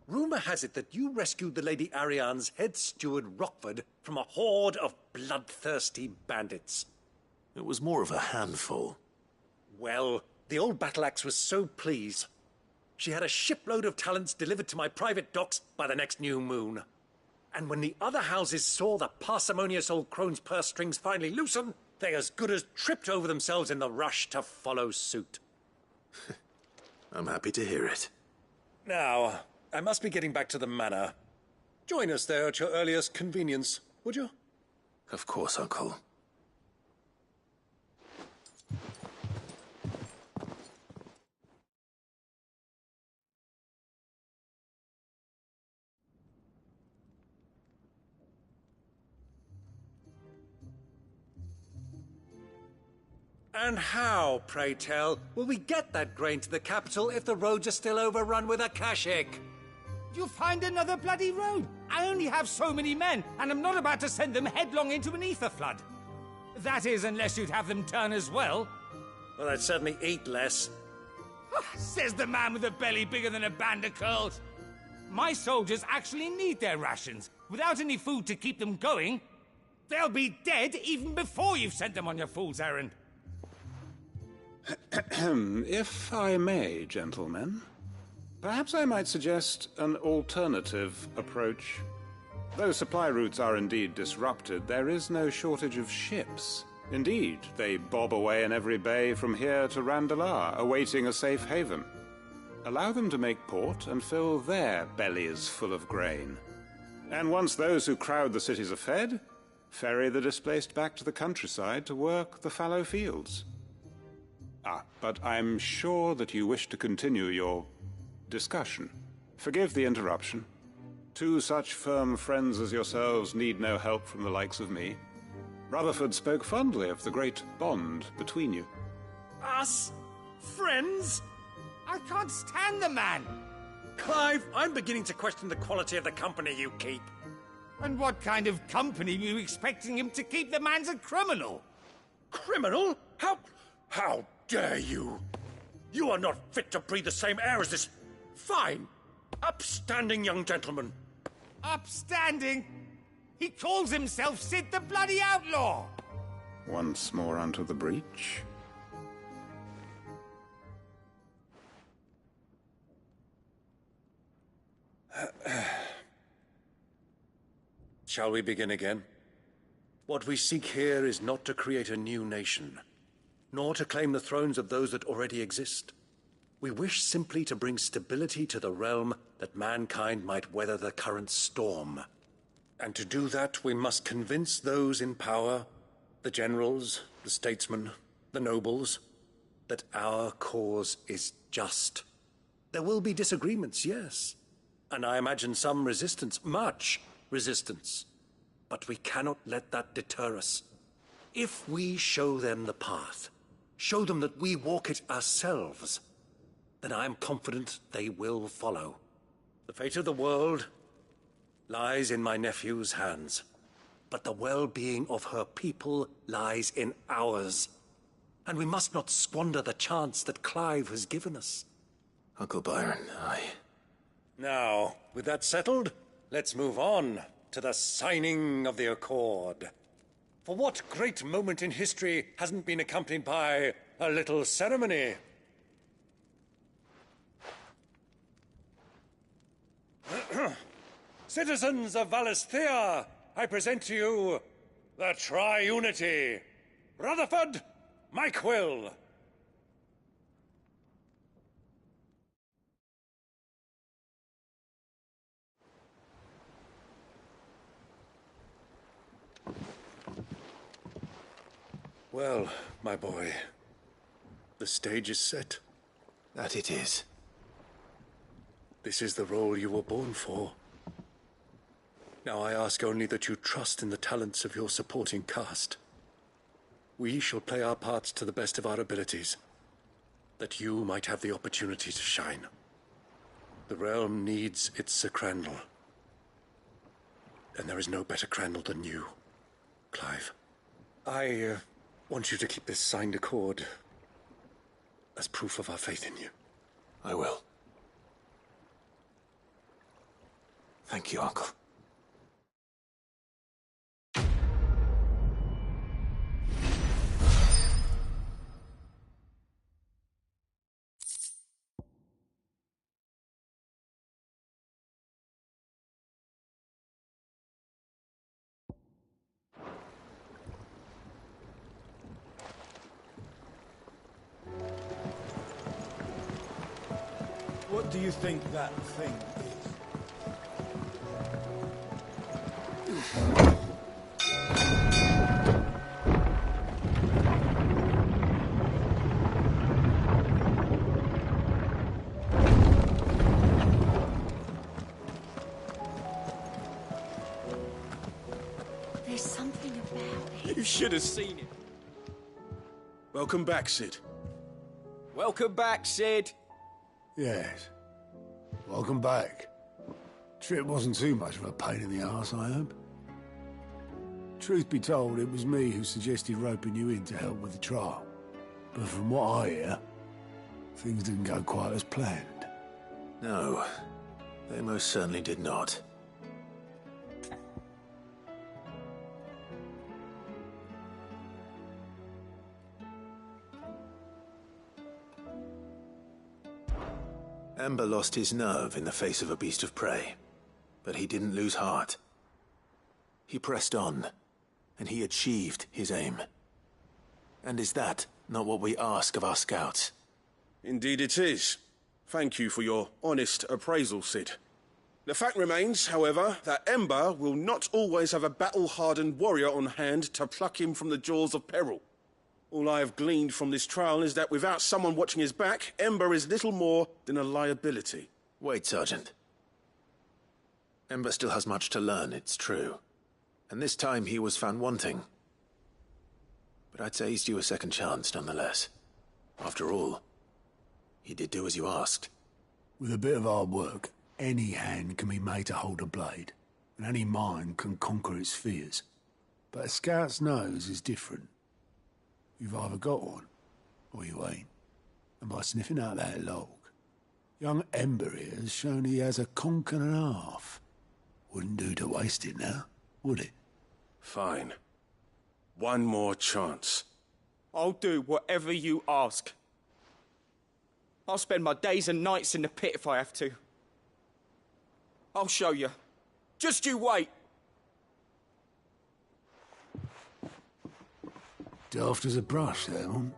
Rumor has it that you rescued the Lady Ariane's head steward Rockford from a horde of bloodthirsty bandits. It was more of a handful. Well, the old battle-axe was so pleased. She had a shipload of talents delivered to my private docks by the next new moon. And when the other houses saw the parsimonious old crone's purse strings finally loosen, they as good as tripped over themselves in the rush to follow suit. I'm happy to hear it. Now, I must be getting back to the manor. Join us there at your earliest convenience, would you? Of course, Uncle. And how, pray tell, will we get that grain to the capital if the roads are still overrun with Akashic? You find another bloody road. I only have so many men, and I'm not about to send them headlong into an ether flood. That is, unless you'd have them turn as well. Well, I'd certainly eat less. Says the man with a belly bigger than a band of curls. My soldiers actually need their rations. Without any food to keep them going, they'll be dead even before you've sent them on your fool's errand. If I may, gentlemen, perhaps I might suggest an alternative approach. Though supply routes are indeed disrupted, there is no shortage of ships. Indeed, they bob away in every bay from here to Randalar, awaiting a safe haven. Allow them to make port and fill their bellies full of grain. And once those who crowd the cities are fed, ferry the displaced back to the countryside to work the fallow fields. But I'm sure that you wish to continue your discussion. Forgive the interruption. 2 such firm friends as yourselves need no help from the likes of me. Rutherford spoke fondly of the great bond between you. Us? Friends? I can't stand the man. Clive, I'm beginning to question the quality of the company you keep. And what kind of company were you expecting him to keep? The man's a criminal. Criminal? How dare you? You are not fit to breathe the same air as this fine, upstanding young gentleman. Upstanding? He calls himself Sid the Bloody Outlaw. Once more onto the breach. Shall we begin again? What we seek here is not to create a new nation, nor to claim the thrones of those that already exist. We wish simply to bring stability to the realm that mankind might weather the current storm. And to do that, we must convince those in power, the generals, the statesmen, the nobles, that our cause is just. There will be disagreements, yes, and I imagine some resistance, much resistance. But we cannot let that deter us. If we show them the path, show them that we walk it ourselves, then I am confident they will follow. The fate of the world lies in my nephew's hands, but the well-being of her people lies in ours. And we must not squander the chance that Clive has given us. Uncle Byron, Now, with that settled, let's move on to the signing of the Accord. For what great moment in history hasn't been accompanied by a little ceremony? Citizens of Valisthea, I present to you the Tri-Unity. Rutherford, Mike Will. Well, my boy, the stage is set. That it is. This is the role you were born for. Now I ask only that you trust in the talents of your supporting cast. We shall play our parts to the best of our abilities, that you might have the opportunity to shine. The realm needs its Sir Crandall. And there is no better Crandall than you, Clive. I want you to keep this signed accord as proof of our faith in you. I will. Thank you, Uncle. What do you think that thing is? There's something about it. You should have seen it. Welcome back, Sid. Welcome back, Sid. Yes. Welcome back. Trip wasn't too much of a pain in the arse, I hope. Truth be told, it was me who suggested roping you in to help with the trial. But from what I hear, things didn't go quite as planned. No, they most certainly did not. Ember lost his nerve in the face of a beast of prey, but he didn't lose heart. He pressed on, and he achieved his aim. And is that not what we ask of our scouts? Indeed it is. Thank you for your honest appraisal, Sid. The fact remains, however, that Ember will not always have a battle-hardened warrior on hand to pluck him from the jaws of peril. All I have gleaned from this trial is that without someone watching his back, Ember is little more than a liability. Wait, Sergeant. Ember still has much to learn, it's true. And this time he was found wanting. But I'd say he's due a second chance, nonetheless. After all, He did do as you asked. With a bit of hard work, any hand can be made to hold a blade, and any mind can conquer its fears. But a scout's nose is different. You've either got one, or you ain't. And by sniffing out that log, young Ember here has shown he has a conch and a half. Wouldn't do to waste it now, would it? Fine. One more chance. I'll do whatever you ask. I'll spend my days and nights in the pit if I have to. I'll show you. Just you wait. Daft as a brush, that one.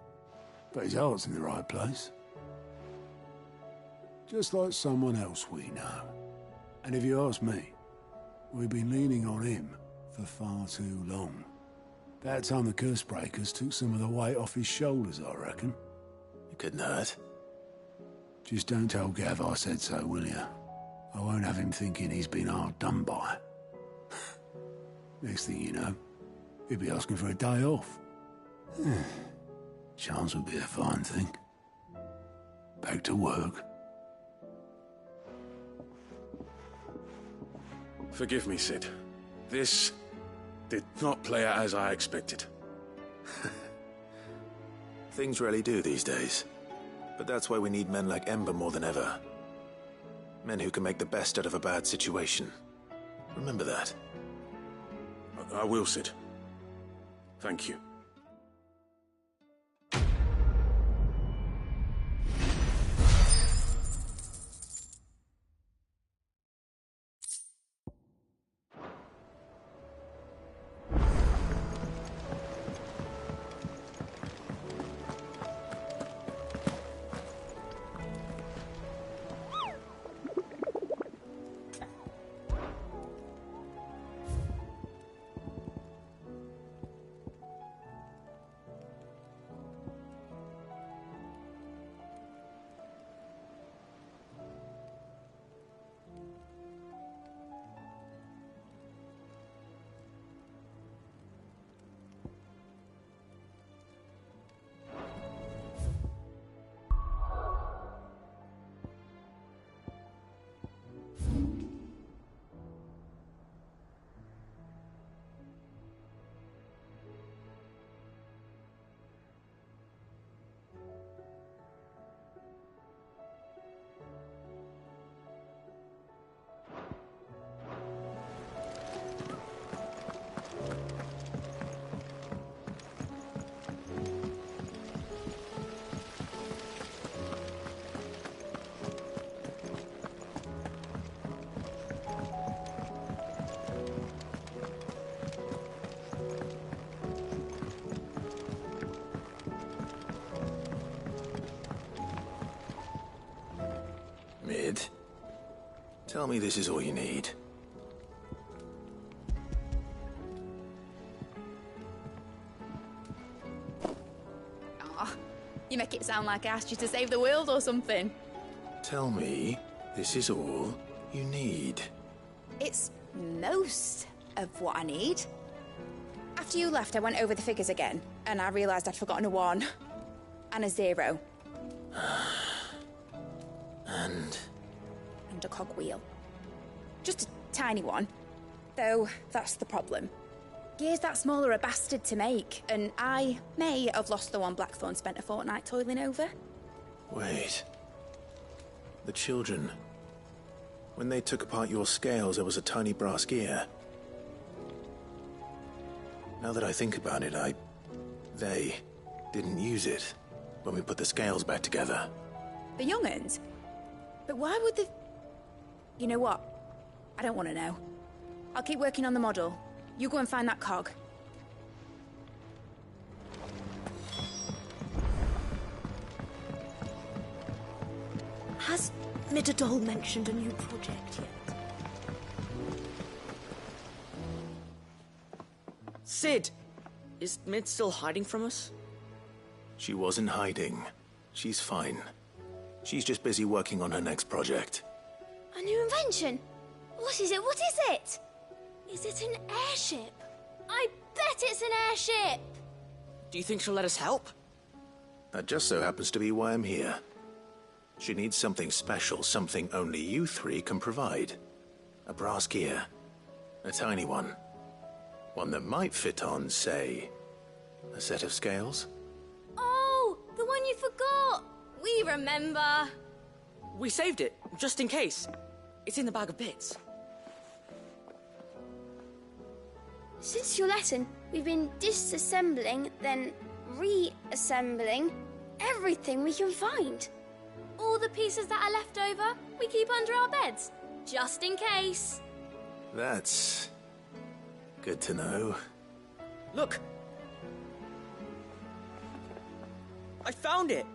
But his heart's in the right place. Just like someone else we know. And if you ask me, we've been leaning on him for far too long. That time the curse breakers took some of the weight off his shoulders, I reckon. It couldn't hurt. Just don't tell Gav I said so, will you? I won't have him thinking he's been hard done by. Next thing you know, he'll be asking for a day off. Chance would be a fine thing. Back to work. Forgive me, Sid. This did not play out as I expected. Things rarely do these days. But that's why we need men like Ember more than ever. Men who can make the best out of a bad situation. Remember that. I will, Sid. Thank you. Mid, tell me this is all you need. Aw, you make it sound like I asked you to save the world or something. Tell me this is all you need. It's most of what I need. After you left, I went over the figures again, and I realised I'd forgotten a 1 and a 0. And a cogwheel. Just a tiny one. Though, that's the problem. Gears that small are a bastard to make, and I may have lost the one Blackthorn spent a fortnight toiling over. Wait. The children. When they took apart your scales, there was a tiny brass gear. Now that I think about it, they didn't use it when we put the scales back together. The young'uns? But why would the... You know what? I don't want to know. I'll keep working on the model. You go and find that cog. Has Midadol mentioned a new project yet? Sid! Is Mid still hiding from us? She wasn't hiding. She's fine. She's just busy working on her next project. A new invention? What is it? What is it? Is it an airship? I bet it's an airship! Do you think she'll let us help? That just so happens to be why I'm here. She needs something special, something only you three can provide. A brass gear. A tiny one. One that might fit on, say, a set of scales? Oh, the one you forgot! We remember. We saved it, just in case. It's in the bag of bits. Since your lesson, we've been disassembling, then reassembling everything we can find. All the pieces that are left over, we keep under our beds, just in case. That's good to know. Look! I found it!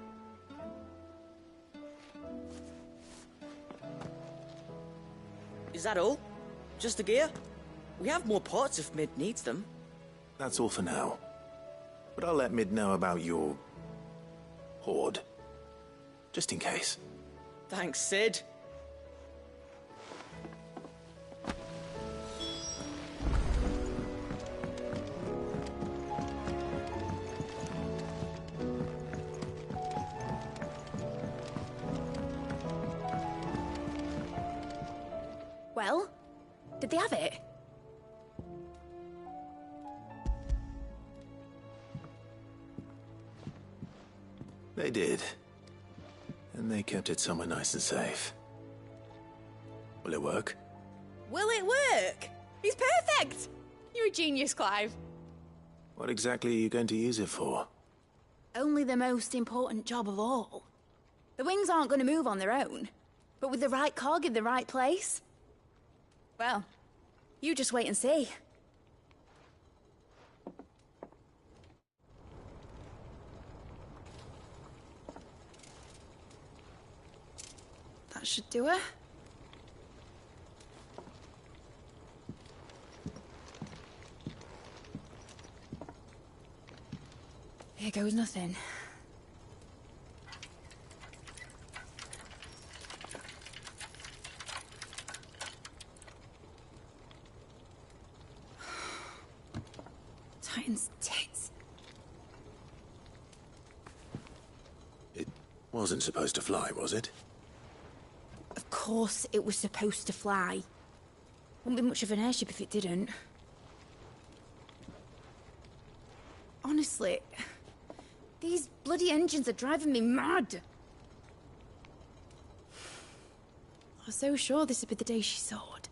Is that all? Just the gear? We have more parts if Mid needs them. That's all for now. But I'll let Mid know about your hoard. Just in case. Thanks, Sid. Well, did they have it? They did. And they kept it somewhere nice and safe. Will it work? Will it work? He's perfect! You're a genius, Clive. What exactly are you going to use it for? Only the most important job of all. The wings aren't going to move on their own. But with the right cog in the right place... well, you just wait and see. That should do it. Here goes nothing. Titan's tits. It wasn't supposed to fly, was it? Of course it was supposed to fly. Wouldn't be much of an airship if it didn't. Honestly, these bloody engines are driving me mad. I was so sure this would be the day she soared.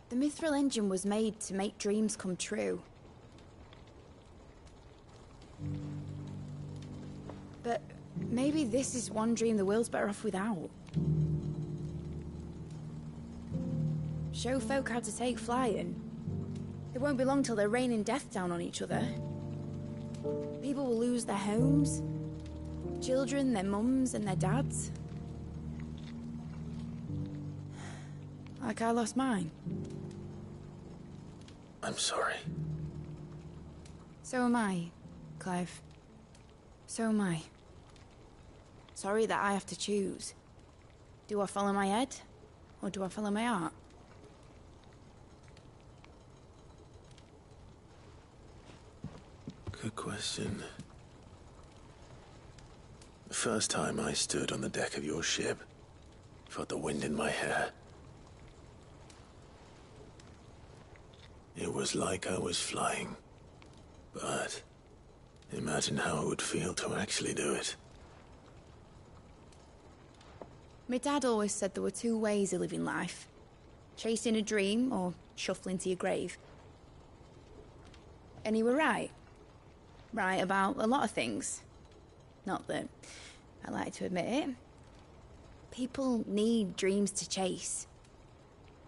The Mithril engine was made to make dreams come true. But maybe this is one dream the world's better off without. Show folk how to take flying. It won't be long till they're raining death down on each other. People will lose their homes. Children, their mums and their dads. Like I lost mine. I'm sorry. So am I, Clive. So am I. Sorry that I have to choose. Do I follow my head, or do I follow my heart? Good question. The first time I stood on the deck of your ship, felt the wind in my hair. It was like I was flying. But imagine how it would feel to actually do it. My dad always said there were two ways of living life. Chasing a dream or shuffling to your grave. And he were right. Right about a lot of things. Not that I like to admit it. People need dreams to chase.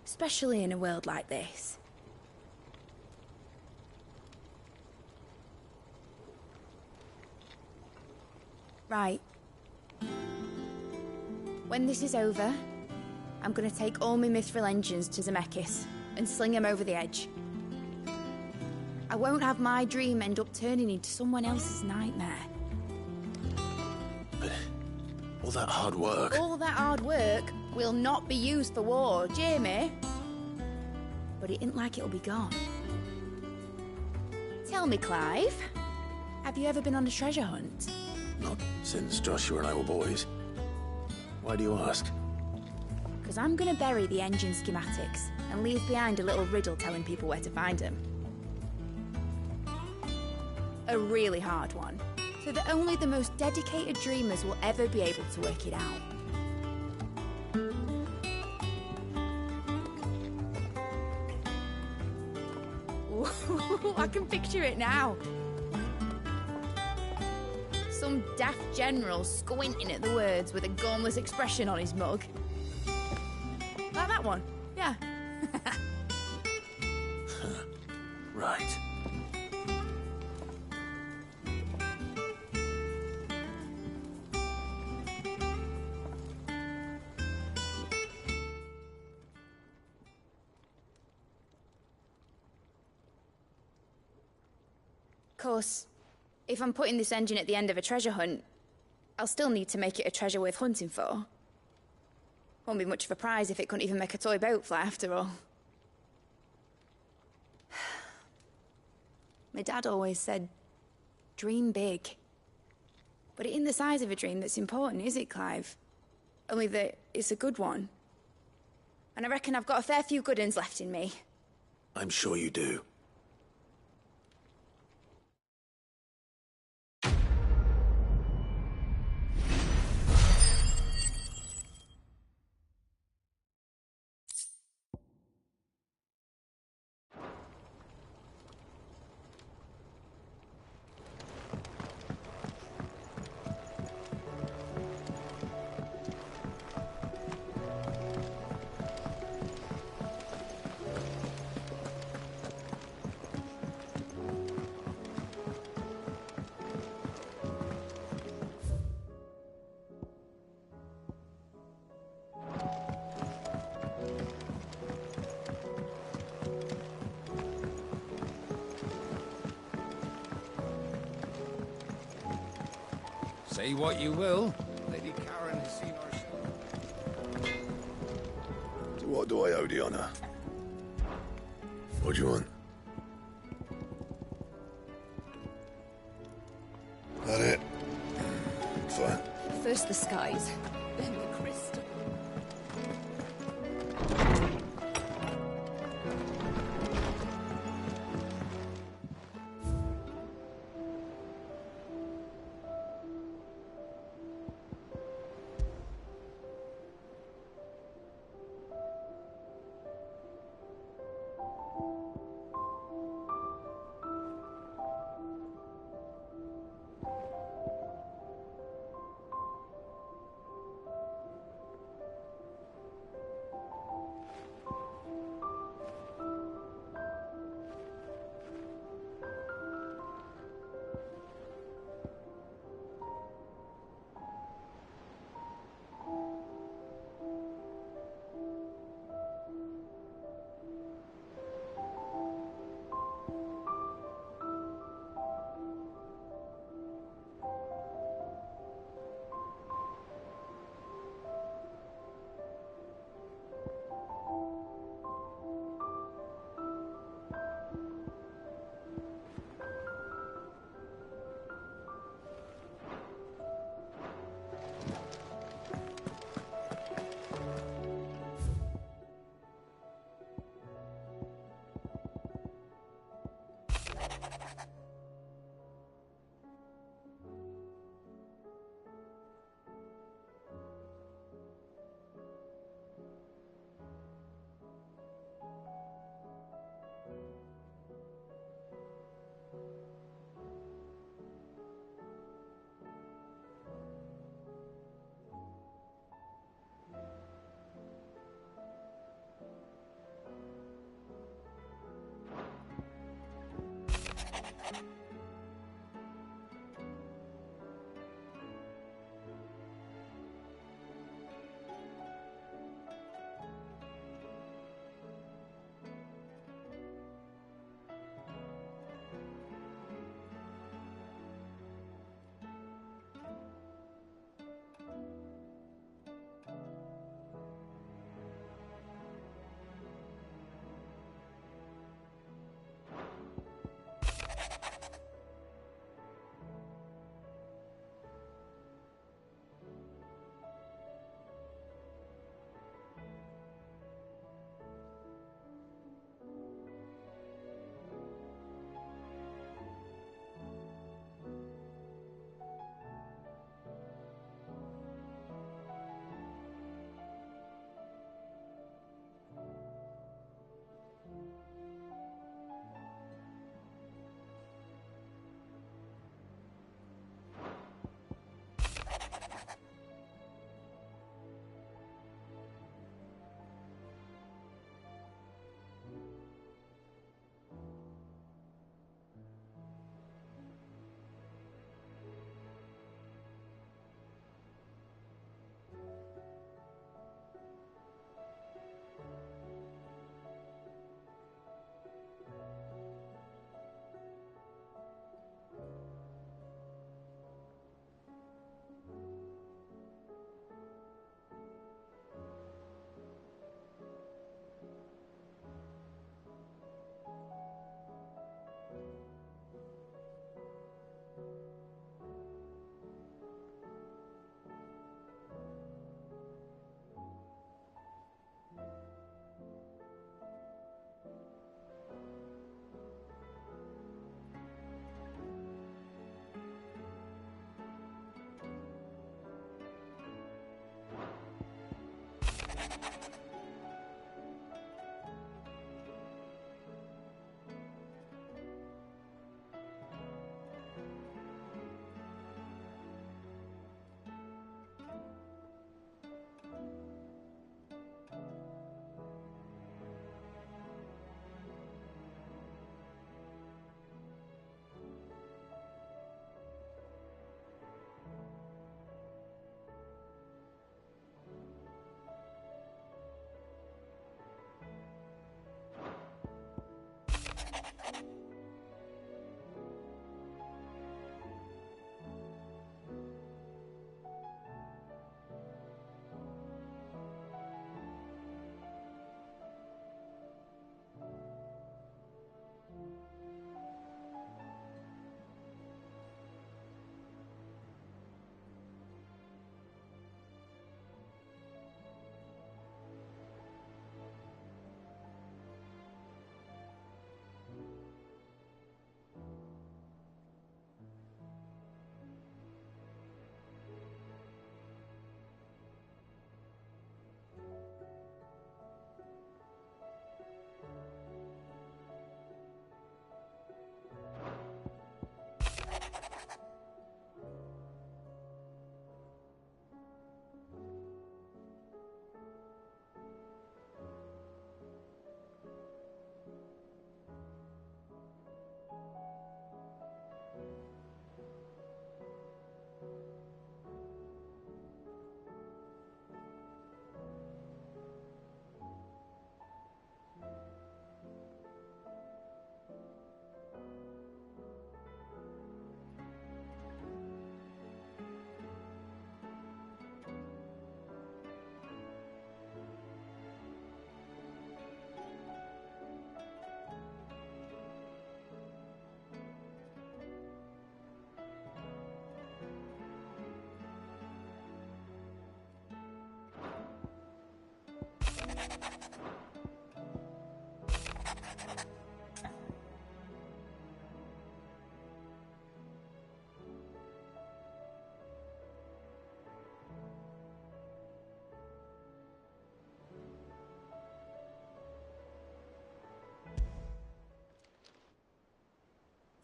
Especially in a world like this. Right. When this is over, I'm gonna take all my Mithril engines to Zemeckis and sling them over the edge. I won't have my dream end up turning into someone else's nightmare. But all that hard work... All that hard work will not be used for war, Jamie. But it ain't like it'll be gone. Tell me, Clive, have you ever been on a treasure hunt? Not since Joshua and I were boys. Why do you ask? Because I'm going to bury the engine schematics and leave behind a little riddle telling people where to find them. A really hard one, so that only the most dedicated dreamers will ever be able to work it out. Ooh, I can picture it now. Some daft general squinting at the words with a gormless expression on his mug. Like that one, yeah. Right. Of course, if I'm putting this engine at the end of a treasure hunt, I'll still need to make it a treasure worth hunting for. Won't be much of a prize if it couldn't even make a toy boat fly after all. My dad always said, dream big. But it ain't the size of a dream that's important, is it, Clive? Only that it's a good one. And I reckon I've got a fair few good uns left in me. I'm sure you do. Say what you will, Lady Karen has seen our show. To what do I owe the honor? What do you want? That it? Fine. First the skies, then the crystal.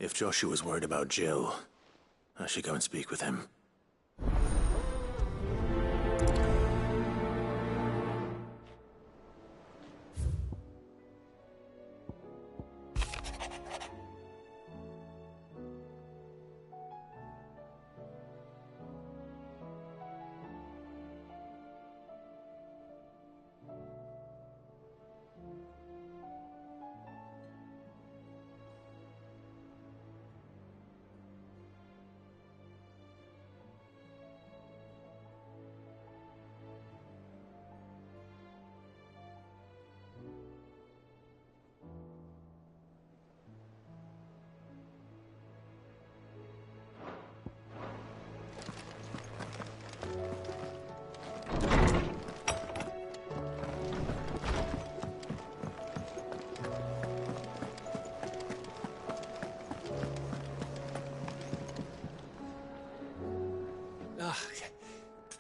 If Joshua's worried about Jill, I should go and speak with him.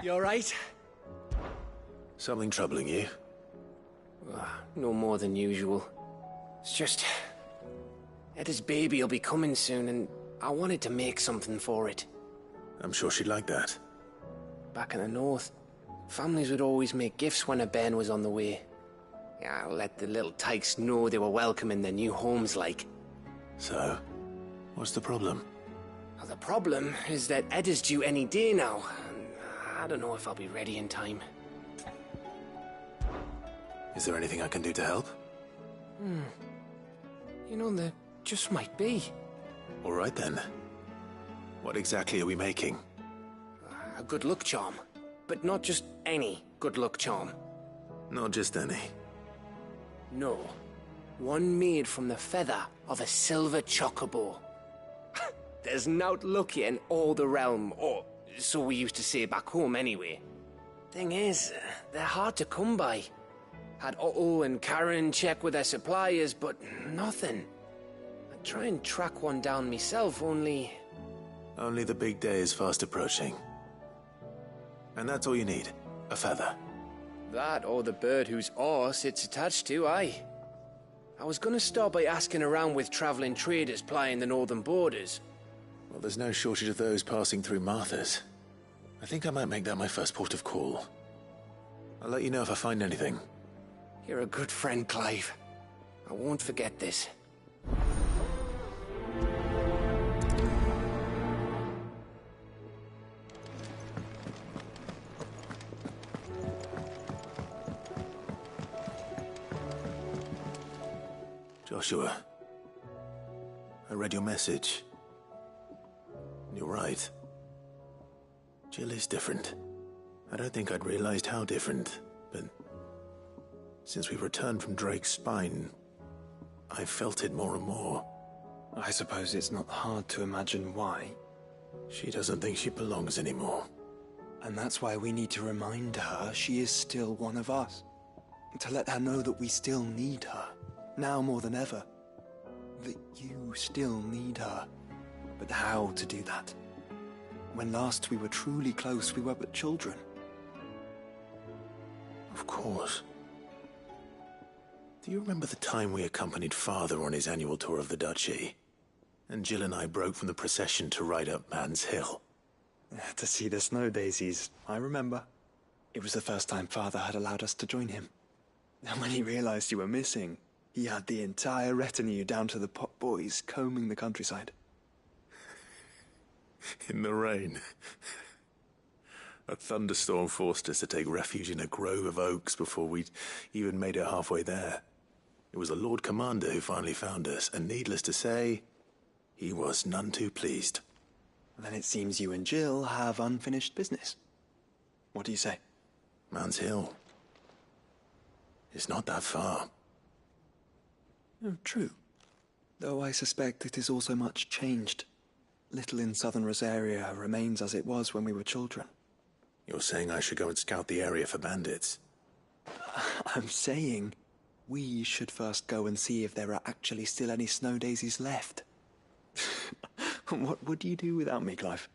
You alright? Something troubling you? No more than usual. It's just... Eda's baby will be coming soon, and I wanted to make something for it. I'm sure she'd like that. Back in the north, families would always make gifts when a bairn was on the way. Yeah, let the little tykes know they were welcome in their new homes, like. So, what's the problem? Well, the problem is that Eda's due any day now. I don't know if I'll be ready in time. Is there anything I can do to help? You know, there just might be. All right then. What exactly are we making? A good luck charm. But not just any good luck charm. Not just any. No. One made from the feather of a silver chocobo. There's nowt lucky in all the realm, or so we used to say back home anyway. Thing is, they're hard to come by. Had Otto and Karen check with their suppliers, but nothing. I'd try and track one down myself, only... Only the big day is fast approaching. And that's all you need, a feather. That or the bird whose horse it's attached to, aye. I was gonna start by asking around with traveling traders plying the northern borders. Well, there's no shortage of those passing through Martha's. I think I might make that my first port of call. I'll let you know if I find anything. You're a good friend, Clive. I won't forget this. Joshua, I read your message. You're right. Jill is different. I don't think I'd realized how different, but since we returned from Drake's spine, I've felt it more and more. I suppose it's not hard to imagine why. She doesn't think she belongs anymore. And that's why we need to remind her she is still one of us. To let her know that we still need her, now more than ever. That you still need her. But how to do that? When last we were truly close, we were but children. Of course. Do you remember the time we accompanied Father on his annual tour of the Duchy? And Jill and I broke from the procession to ride up Man's Hill. To see the snow daisies, I remember. It was the first time Father had allowed us to join him. And when he realized you were missing, he had the entire retinue down to the pot boys combing the countryside. In the rain. A thunderstorm forced us to take refuge in a grove of oaks before we'd even made it halfway there. It was the Lord Commander who finally found us, and needless to say, he was none too pleased. Then it seems you and Jill have unfinished business. What do you say? Man's Hill. It's not that far. Oh, true. Though I suspect it is also much changed. Little in southern Rosaria remains as it was when we were children. You're saying I should go and scout the area for bandits? I'm saying we should first go and see if there are actually still any snow daisies left. What would you do without me, Clive?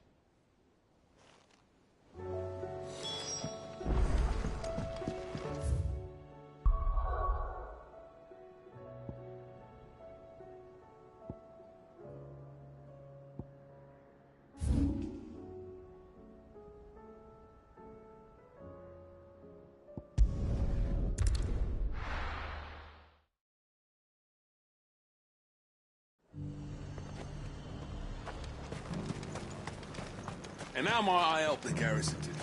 And how might I help the garrison today?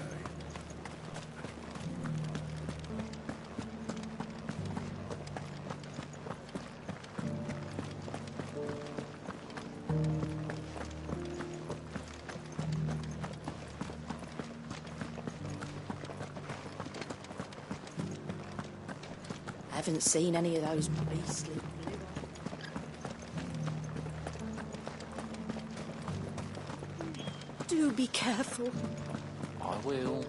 I haven't seen any of those beastly... Do be careful. I will.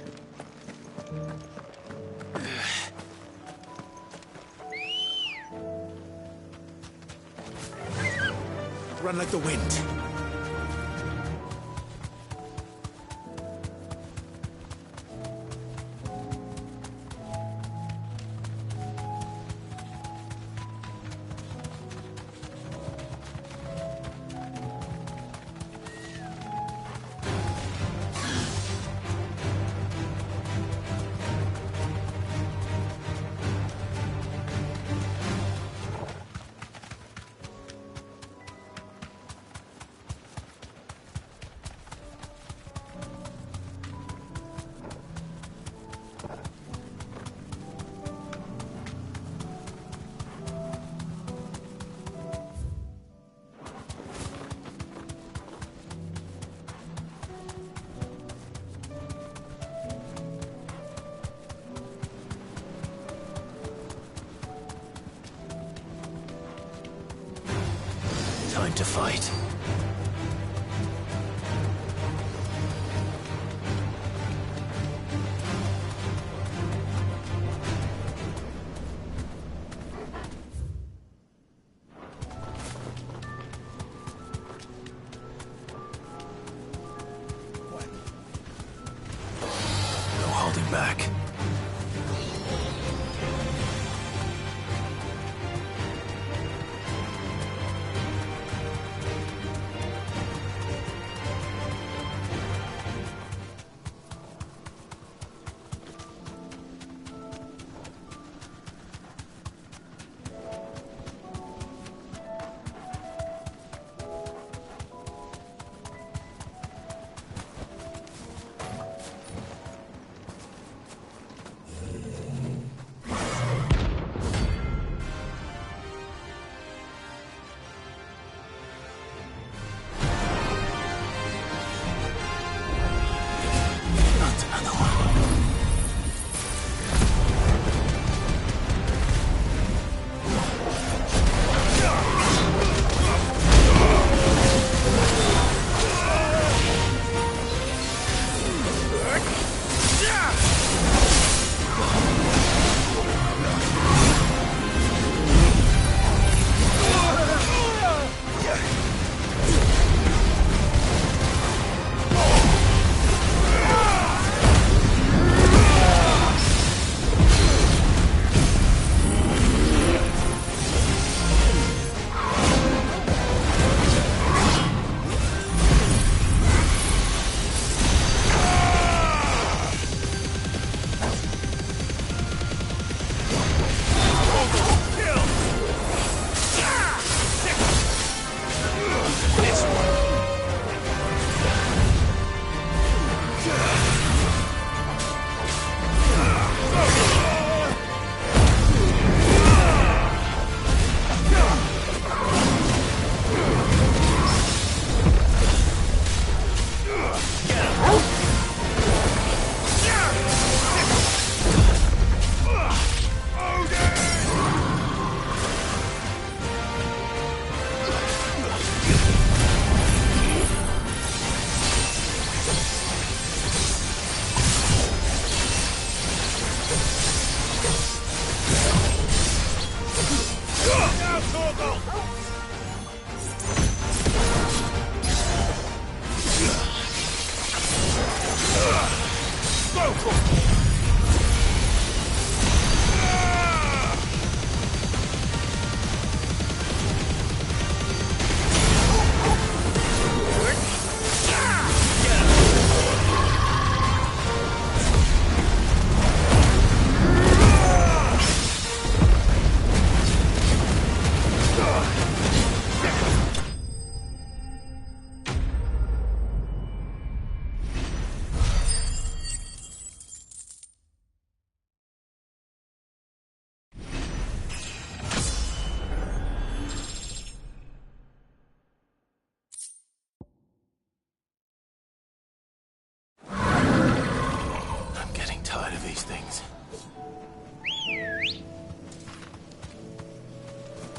Run like the wind. Time to fight. No holding back.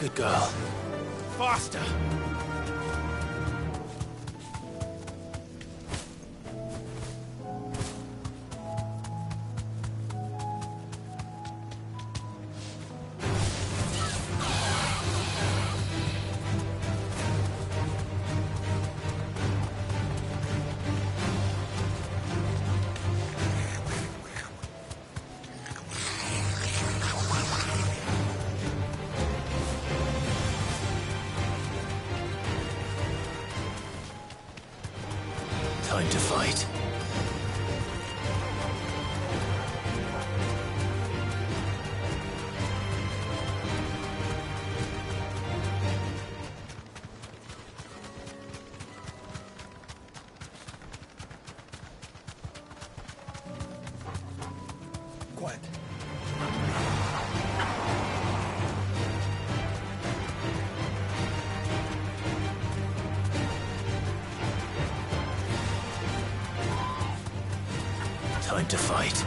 Good girl. Faster! Time to fight. Quiet. Time to fight.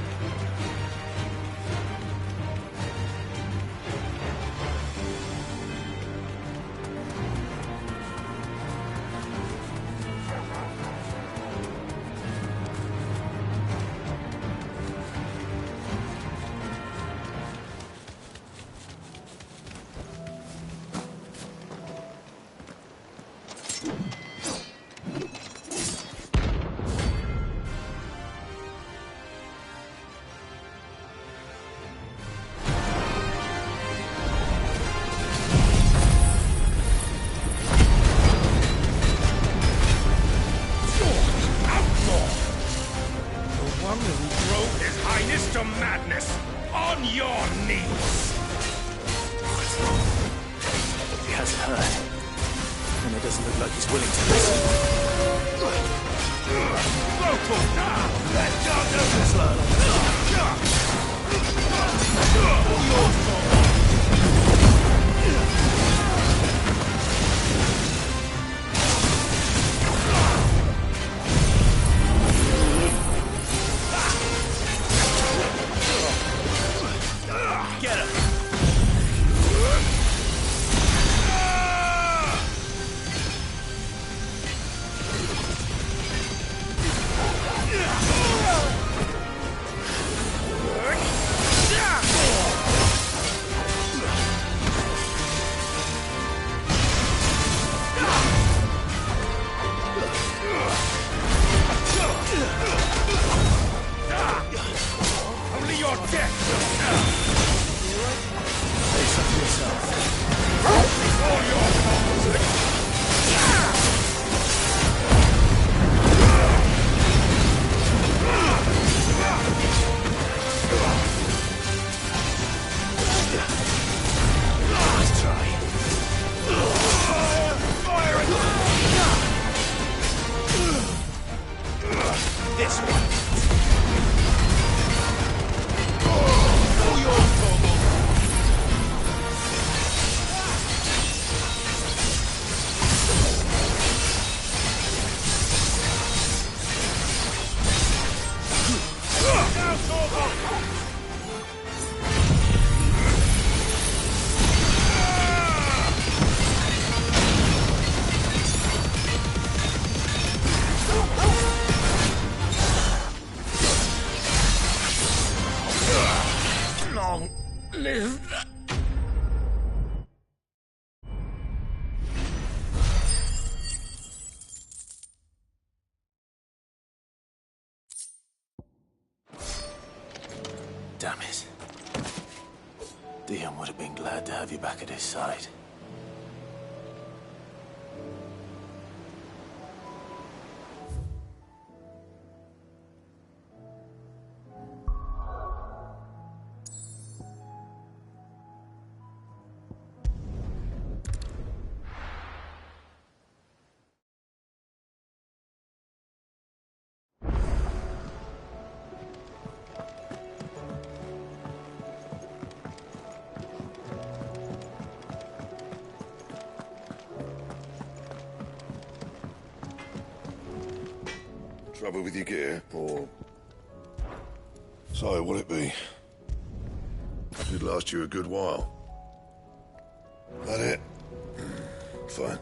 To madness on your knees. He hasn't heard. And it doesn't look like he's willing to listen. Let down the slow. Get him! Only your death will know. Face up to yourself. All your fault. Let's try. This one. All your fault. Long live. Damn it. Dion would have been glad to have you back at his side. Trouble with your gear, or... So, what'll it be? Should last you a good while. That it? Fine.